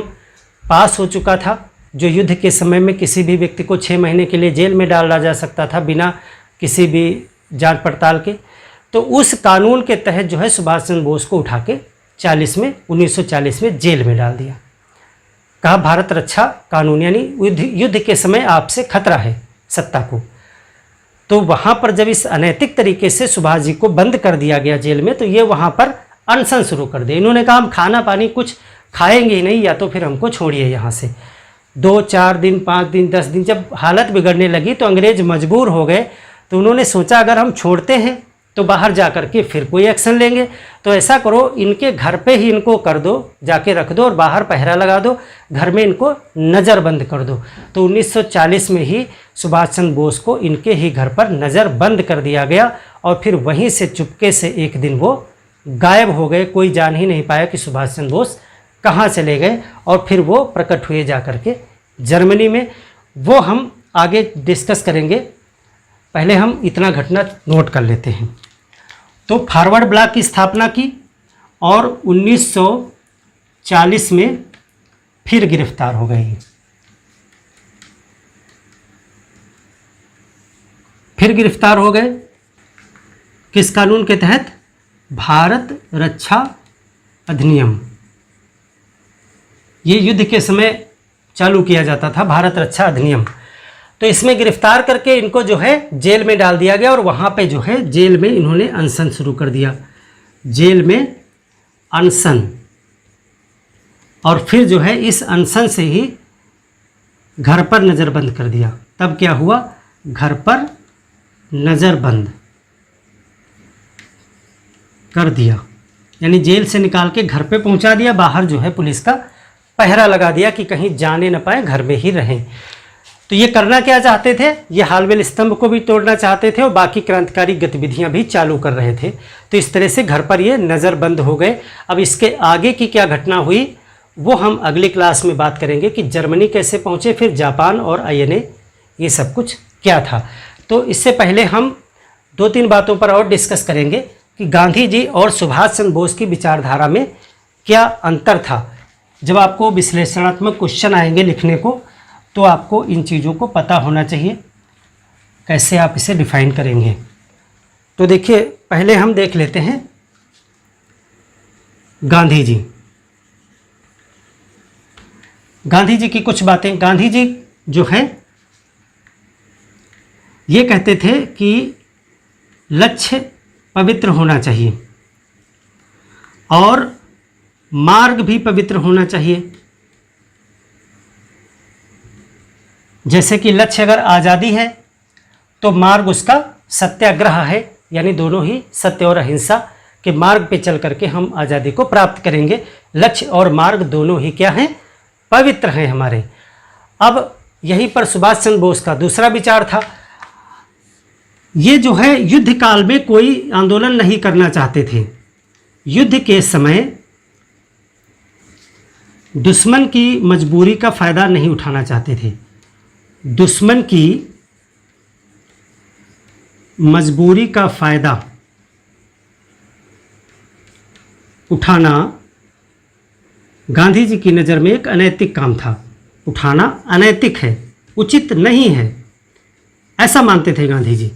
पास हो चुका था, जो युद्ध के समय में किसी भी व्यक्ति को 6 महीने के लिए जेल में डाला जा सकता था बिना किसी भी जांच पड़ताल के। तो उस कानून के तहत जो है सुभाष चंद्र बोस को उठा के 1940 में जेल में डाल दिया। कहा भारत रक्षा कानून यानी युद्ध के समय आपसे खतरा है सत्ता को। तो वहाँ पर जब इस अनैतिक तरीके से सुभाष जी को बंद कर दिया गया जेल में, तो ये वहाँ पर अनशन शुरू कर दिया। इन्होंने कहा हम खाना पानी कुछ खाएंगे ही नहीं, या तो फिर हमको छोड़िए यहाँ से। 2, 4 दिन, 5 दिन, 10 दिन जब हालत बिगड़ने लगी तो अंग्रेज मजबूर हो गए। तो उन्होंने सोचा अगर हम छोड़ते हैं तो बाहर जा कर के फिर कोई एक्शन लेंगे, तो ऐसा करो इनके घर पे ही इनको कर दो, जाके रख दो और बाहर पहरा लगा दो, घर में इनको नज़रबंद कर दो। तो 1940 में ही सुभाष चंद्र बोस को इनके ही घर पर नज़रबंद कर दिया गया और फिर वहीं से चुपके से एक दिन वो गायब हो गए। कोई जान ही नहीं पाया कि सुभाष चंद्र बोस कहाँ चले गए और फिर वो प्रकट हुए जा कर के जर्मनी में। वो हम आगे डिस्कस करेंगे, पहले हम इतना घटना नोट कर लेते हैं। तो फॉरवर्ड ब्लॉक की स्थापना की और 1940 में फिर गिरफ्तार हो गए। फिर गिरफ्तार हो गए किस कानून के तहत? भारत रक्षा अधिनियम। ये युद्ध के समय चालू किया जाता था भारत रक्षा अधिनियम। तो इसमें गिरफ्तार करके इनको जो है जेल में डाल दिया गया और वहाँ पे जो है जेल में इन्होंने अनशन शुरू कर दिया, जेल में अनशन। और फिर जो है इस अनशन से ही घर पर नज़रबंद कर दिया। तब क्या हुआ? घर पर नज़रबंद कर दिया, यानी जेल से निकाल के घर पे पहुंचा दिया। बाहर जो है पुलिस का पहरा लगा दिया कि कहीं जाने न पाए, घर में ही रहें। तो ये करना क्या चाहते थे? ये हालवेल स्तंभ को भी तोड़ना चाहते थे और बाकी क्रांतिकारी गतिविधियां भी चालू कर रहे थे। तो इस तरह से घर पर ये नज़रबंद हो गए। अब इसके आगे की क्या घटना हुई वो हम अगली क्लास में बात करेंगे कि जर्मनी कैसे पहुँचे, फिर जापान और INA ये सब कुछ क्या था। तो इससे पहले हम 2-3 बातों पर और डिस्कस करेंगे कि गांधी जी और सुभाष चंद्र बोस की विचारधारा में क्या अंतर था। जब आपको विश्लेषणात्मक क्वेश्चन आएंगे लिखने को तो आपको इन चीज़ों को पता होना चाहिए, कैसे आप इसे डिफाइन करेंगे। तो देखिए पहले हम देख लेते हैं गांधी जी। गांधी जी की कुछ बातें। गांधी जी जो है ये कहते थे कि लक्ष्य पवित्र होना चाहिए और मार्ग भी पवित्र होना चाहिए। जैसे कि लक्ष्य अगर आज़ादी है तो मार्ग उसका सत्याग्रह है, यानी दोनों ही सत्य और अहिंसा के मार्ग पे चल करके हम आज़ादी को प्राप्त करेंगे। लक्ष्य और मार्ग दोनों ही क्या हैं? पवित्र हैं हमारे। अब यहीं पर सुभाष चंद्र बोस का दूसरा विचार था। ये जो है युद्ध काल में कोई आंदोलन नहीं करना चाहते थे। युद्ध के समय दुश्मन की मजबूरी का फ़ायदा नहीं उठाना चाहते थे। दुश्मन की मजबूरी का फ़ायदा उठाना गांधी जी की नज़र में एक अनैतिक काम था। उठाना अनैतिक है, उचित नहीं है, ऐसा मानते थे गांधी जी।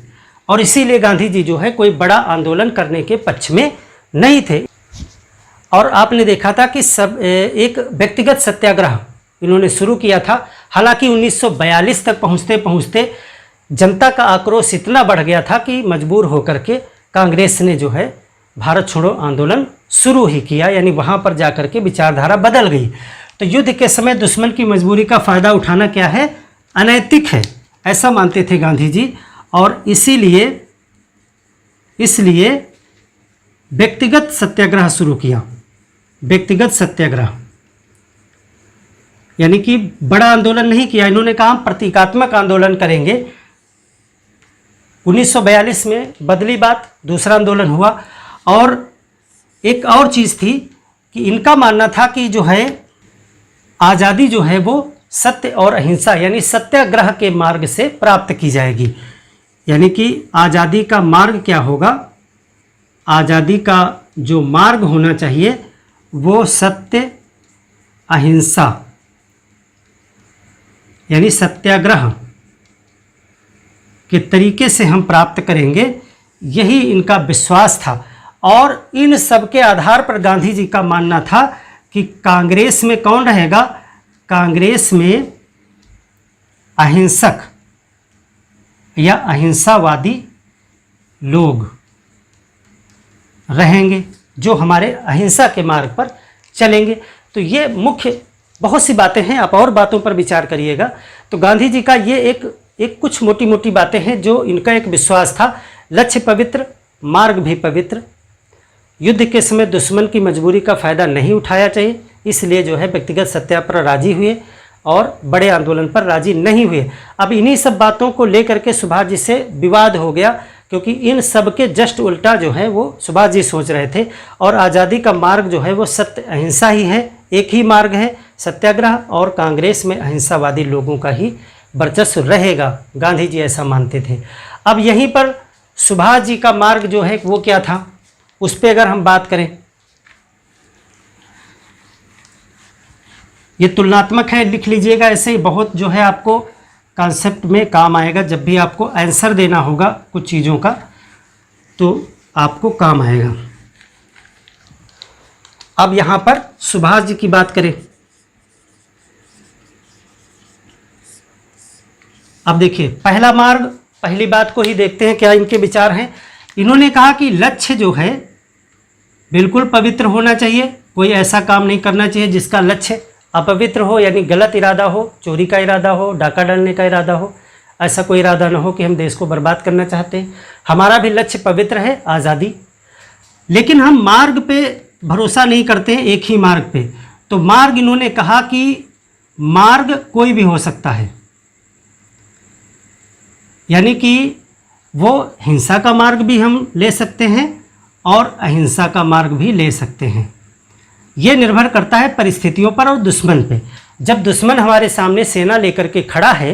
और इसीलिए गांधी जी जो है कोई बड़ा आंदोलन करने के पक्ष में नहीं थे। और आपने देखा था कि सब एक व्यक्तिगत सत्याग्रह इन्होंने शुरू किया था। हालांकि 1942 तक पहुंचते पहुंचते जनता का आक्रोश इतना बढ़ गया था कि मजबूर होकर के कांग्रेस ने जो है भारत छोड़ो आंदोलन शुरू ही किया, यानी वहाँ पर जाकर के विचारधारा बदल गई। तो युद्ध के समय दुश्मन की मजबूरी का फ़ायदा उठाना क्या है, अनैतिक है, ऐसा मानते थे गांधी जी। और इसलिए व्यक्तिगत सत्याग्रह शुरू किया। व्यक्तिगत सत्याग्रह यानी कि बड़ा आंदोलन नहीं किया। इन्होंने कहा हम प्रतीकात्मक आंदोलन करेंगे। 1942 में बदली बात, दूसरा आंदोलन हुआ। और एक और चीज़ थी कि इनका मानना था कि जो है आज़ादी जो है वो सत्य और अहिंसा यानी सत्याग्रह के मार्ग से प्राप्त की जाएगी। यानी कि आज़ादी का मार्ग क्या होगा, आज़ादी का जो मार्ग होना चाहिए वो सत्य अहिंसा यानी सत्याग्रह के तरीके से हम प्राप्त करेंगे, यही इनका विश्वास था। और इन सब के आधार पर गांधी जी का मानना था कि कांग्रेस में कौन रहेगा, कांग्रेस में अहिंसक या अहिंसावादी लोग रहेंगे जो हमारे अहिंसा के मार्ग पर चलेंगे। तो ये मुख्य बहुत सी बातें हैं, आप और बातों पर विचार करिएगा। तो गांधी जी का ये एक कुछ मोटी मोटी बातें हैं जो इनका एक विश्वास था। लक्ष्य पवित्र, मार्ग भी पवित्र। युद्ध के समय दुश्मन की मजबूरी का फ़ायदा नहीं उठाया चाहिए, इसलिए जो है व्यक्तिगत सत्याग्रह पर राजी हुए और बड़े आंदोलन पर राजी नहीं हुए। अब इन्हीं सब बातों को लेकर के सुभाष जी से विवाद हो गया, क्योंकि इन सब के जस्ट उल्टा जो है वो सुभाष जी सोच रहे थे। और आज़ादी का मार्ग जो है वो सत्य अहिंसा ही है, एक ही मार्ग है सत्याग्रह, और कांग्रेस में अहिंसावादी लोगों का ही वर्चस्व रहेगा, गांधी जी ऐसा मानते थे। अब यहीं पर सुभाष जी का मार्ग जो है वो क्या था, उस पर अगर हम बात करें, ये तुलनात्मक है, लिख लीजिएगा ऐसे ही, बहुत जो है आपको कॉन्सेप्ट में काम आएगा। जब भी आपको आंसर देना होगा कुछ चीज़ों का तो आपको काम आएगा। अब यहाँ पर सुभाष जी की बात करें। अब देखिए पहला मार्ग, पहली बात को ही देखते हैं क्या इनके विचार हैं। इन्होंने कहा कि लक्ष्य जो है बिल्कुल पवित्र होना चाहिए, कोई ऐसा काम नहीं करना चाहिए जिसका लक्ष्य अपवित्र हो, यानी गलत इरादा हो, चोरी का इरादा हो, डाका डालने का इरादा हो, ऐसा कोई इरादा ना हो कि हम देश को बर्बाद करना चाहते हैं। हमारा भी लक्ष्य पवित्र है, आज़ादी। लेकिन हम मार्ग पे भरोसा नहीं करते हैं, एक ही मार्ग पे। तो मार्ग इन्होंने कहा कि मार्ग कोई भी हो सकता है, यानी कि वो हिंसा का मार्ग भी हम ले सकते हैं और अहिंसा का मार्ग भी ले सकते हैं। ये निर्भर करता है परिस्थितियों पर और दुश्मन पे। जब दुश्मन हमारे सामने सेना लेकर के खड़ा है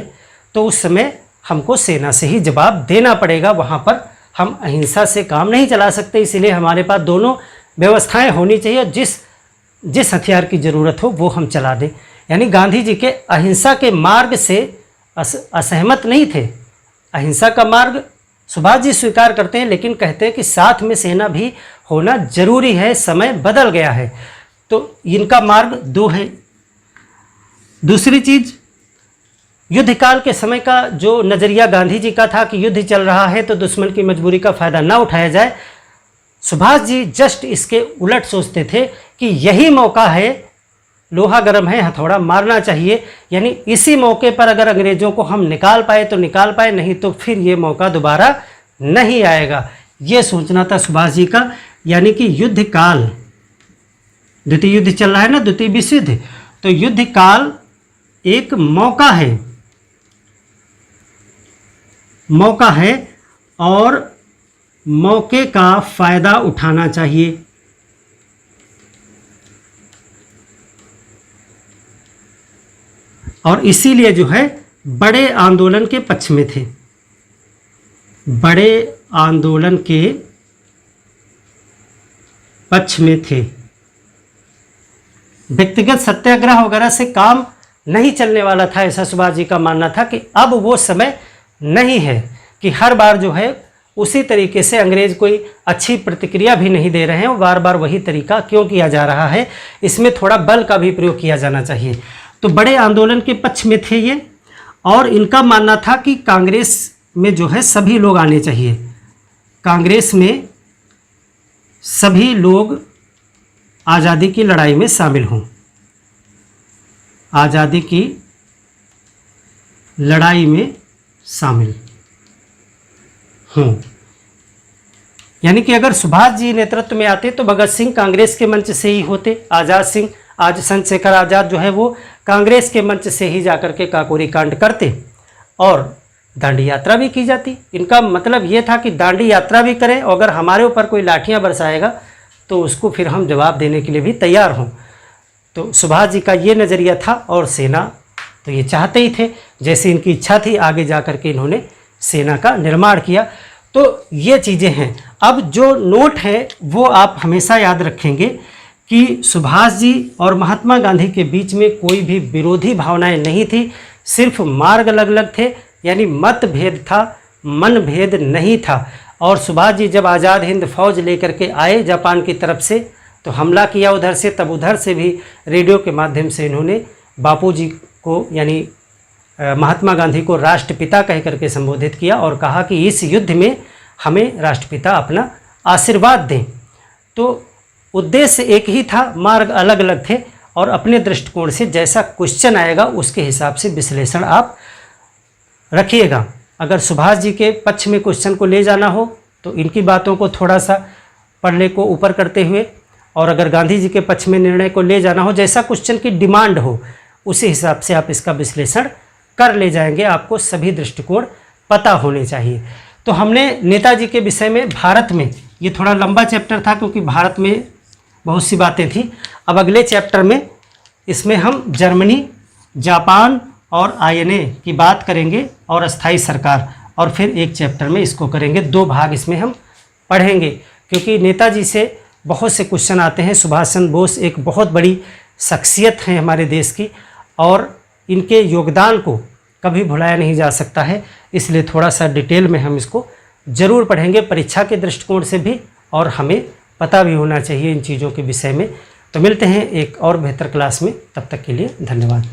तो उस समय हमको सेना से ही जवाब देना पड़ेगा, वहाँ पर हम अहिंसा से काम नहीं चला सकते। इसीलिए हमारे पास दोनों व्यवस्थाएं होनी चाहिए, जिस हथियार की ज़रूरत हो वो हम चला दें। यानी गांधी जी के अहिंसा के मार्ग से असहमत नहीं थे। अहिंसा का मार्ग सुभाष जी स्वीकार करते हैं, लेकिन कहते हैं कि साथ में सेना भी होना जरूरी है, समय बदल गया है। तो इनका मार्ग दो है। दूसरी चीज़, युद्ध काल के समय का जो नज़रिया गांधी जी का था कि युद्ध चल रहा है तो दुश्मन की मजबूरी का फ़ायदा ना उठाया जाए, सुभाष जी जस्ट इसके उलट सोचते थे कि यही मौका है, लोहा गर्म है, हथौड़ा मारना चाहिए। यानी इसी मौके पर अगर अंग्रेज़ों को हम निकाल पाए तो निकाल पाए, नहीं तो फिर ये मौका दोबारा नहीं आएगा। ये सोचना था सुभाष जी का। यानी कि युद्ध काल, द्वितीय युद्ध चल रहा है ना, द्वितीय विश्व युद्ध, तो युद्ध काल एक मौका है और मौके का फ़ायदा उठाना चाहिए। और इसीलिए जो है बड़े आंदोलन के पक्ष में थे, बड़े आंदोलन के पक्ष में थे। व्यक्तिगत सत्याग्रह वगैरह से काम नहीं चलने वाला था, ऐसा सुभाष जी का मानना था कि अब वो समय नहीं है कि हर बार जो है उसी तरीके से अंग्रेज कोई अच्छी प्रतिक्रिया भी नहीं दे रहे हैं, बार बार वही तरीका क्यों किया जा रहा है, इसमें थोड़ा बल का भी प्रयोग किया जाना चाहिए। तो बड़े आंदोलन के पक्ष में थे ये, और इनका मानना था कि कांग्रेस में जो है सभी लोग आने चाहिए, कांग्रेस में सभी लोग आज़ादी की लड़ाई में शामिल हों, आज़ादी की लड़ाई में शामिल हों। यानी कि अगर सुभाष जी नेतृत्व में आते तो भगत सिंह कांग्रेस के मंच से ही होते, आज़ाद सिंह आज चंद्रशेखर आज़ाद जो है वो कांग्रेस के मंच से ही जाकर के काकोरी कांड करते और दांडी यात्रा भी की जाती। इनका मतलब ये था कि दांडी यात्रा भी करें, और अगर हमारे ऊपर कोई लाठियां बरसाएगा तो उसको फिर हम जवाब देने के लिए भी तैयार हों। तो सुभाष जी का ये नज़रिया था, और सेना तो ये चाहते ही थे, जैसे इनकी इच्छा थी आगे जा कर के इन्होंने सेना का निर्माण किया। तो ये चीज़ें हैं। अब जो नोट है वो आप हमेशा याद रखेंगे कि सुभाष जी और महात्मा गांधी के बीच में कोई भी विरोधी भावनाएं नहीं थी, सिर्फ मार्ग अलग अलग थे, यानी मतभेद था, मन भेद नहीं था। और सुभाष जी जब आज़ाद हिंद फौज लेकर के आए जापान की तरफ से, तो हमला किया उधर से, तब उधर से भी रेडियो के माध्यम से इन्होंने बापूजी को यानी महात्मा गांधी को राष्ट्रपिता कह करके संबोधित किया और कहा कि इस युद्ध में हमें राष्ट्रपिता अपना आशीर्वाद दें। तो उद्देश्य एक ही था, मार्ग अलग अलग थे, और अपने दृष्टिकोण से जैसा क्वेश्चन आएगा उसके हिसाब से विश्लेषण आप रखिएगा। अगर सुभाष जी के पक्ष में क्वेश्चन को ले जाना हो तो इनकी बातों को थोड़ा सा पढ़ने को ऊपर करते हुए, और अगर गांधी जी के पक्ष में निर्णय को ले जाना हो, जैसा क्वेश्चन की डिमांड हो उसी हिसाब से आप इसका विश्लेषण कर ले जाएंगे। आपको सभी दृष्टिकोण पता होने चाहिए। तो हमने नेताजी के विषय में भारत में, ये थोड़ा लंबा चैप्टर था क्योंकि भारत में बहुत सी बातें थी। अब अगले चैप्टर में इसमें हम जर्मनी, जापान और आईएनए की बात करेंगे और अस्थाई सरकार, और फिर एक चैप्टर में इसको करेंगे। 2 भाग इसमें हम पढ़ेंगे क्योंकि नेताजी से बहुत से क्वेश्चन आते हैं। सुभाष चंद्र बोस एक बहुत बड़ी शख्सियत है हमारे देश की, और इनके योगदान को कभी भुलाया नहीं जा सकता है, इसलिए थोड़ा सा डिटेल में हम इसको ज़रूर पढ़ेंगे परीक्षा के दृष्टिकोण से भी, और हमें पता भी होना चाहिए इन चीज़ों के विषय में। तो मिलते हैं एक और बेहतर क्लास में, तब तक के लिए धन्यवाद।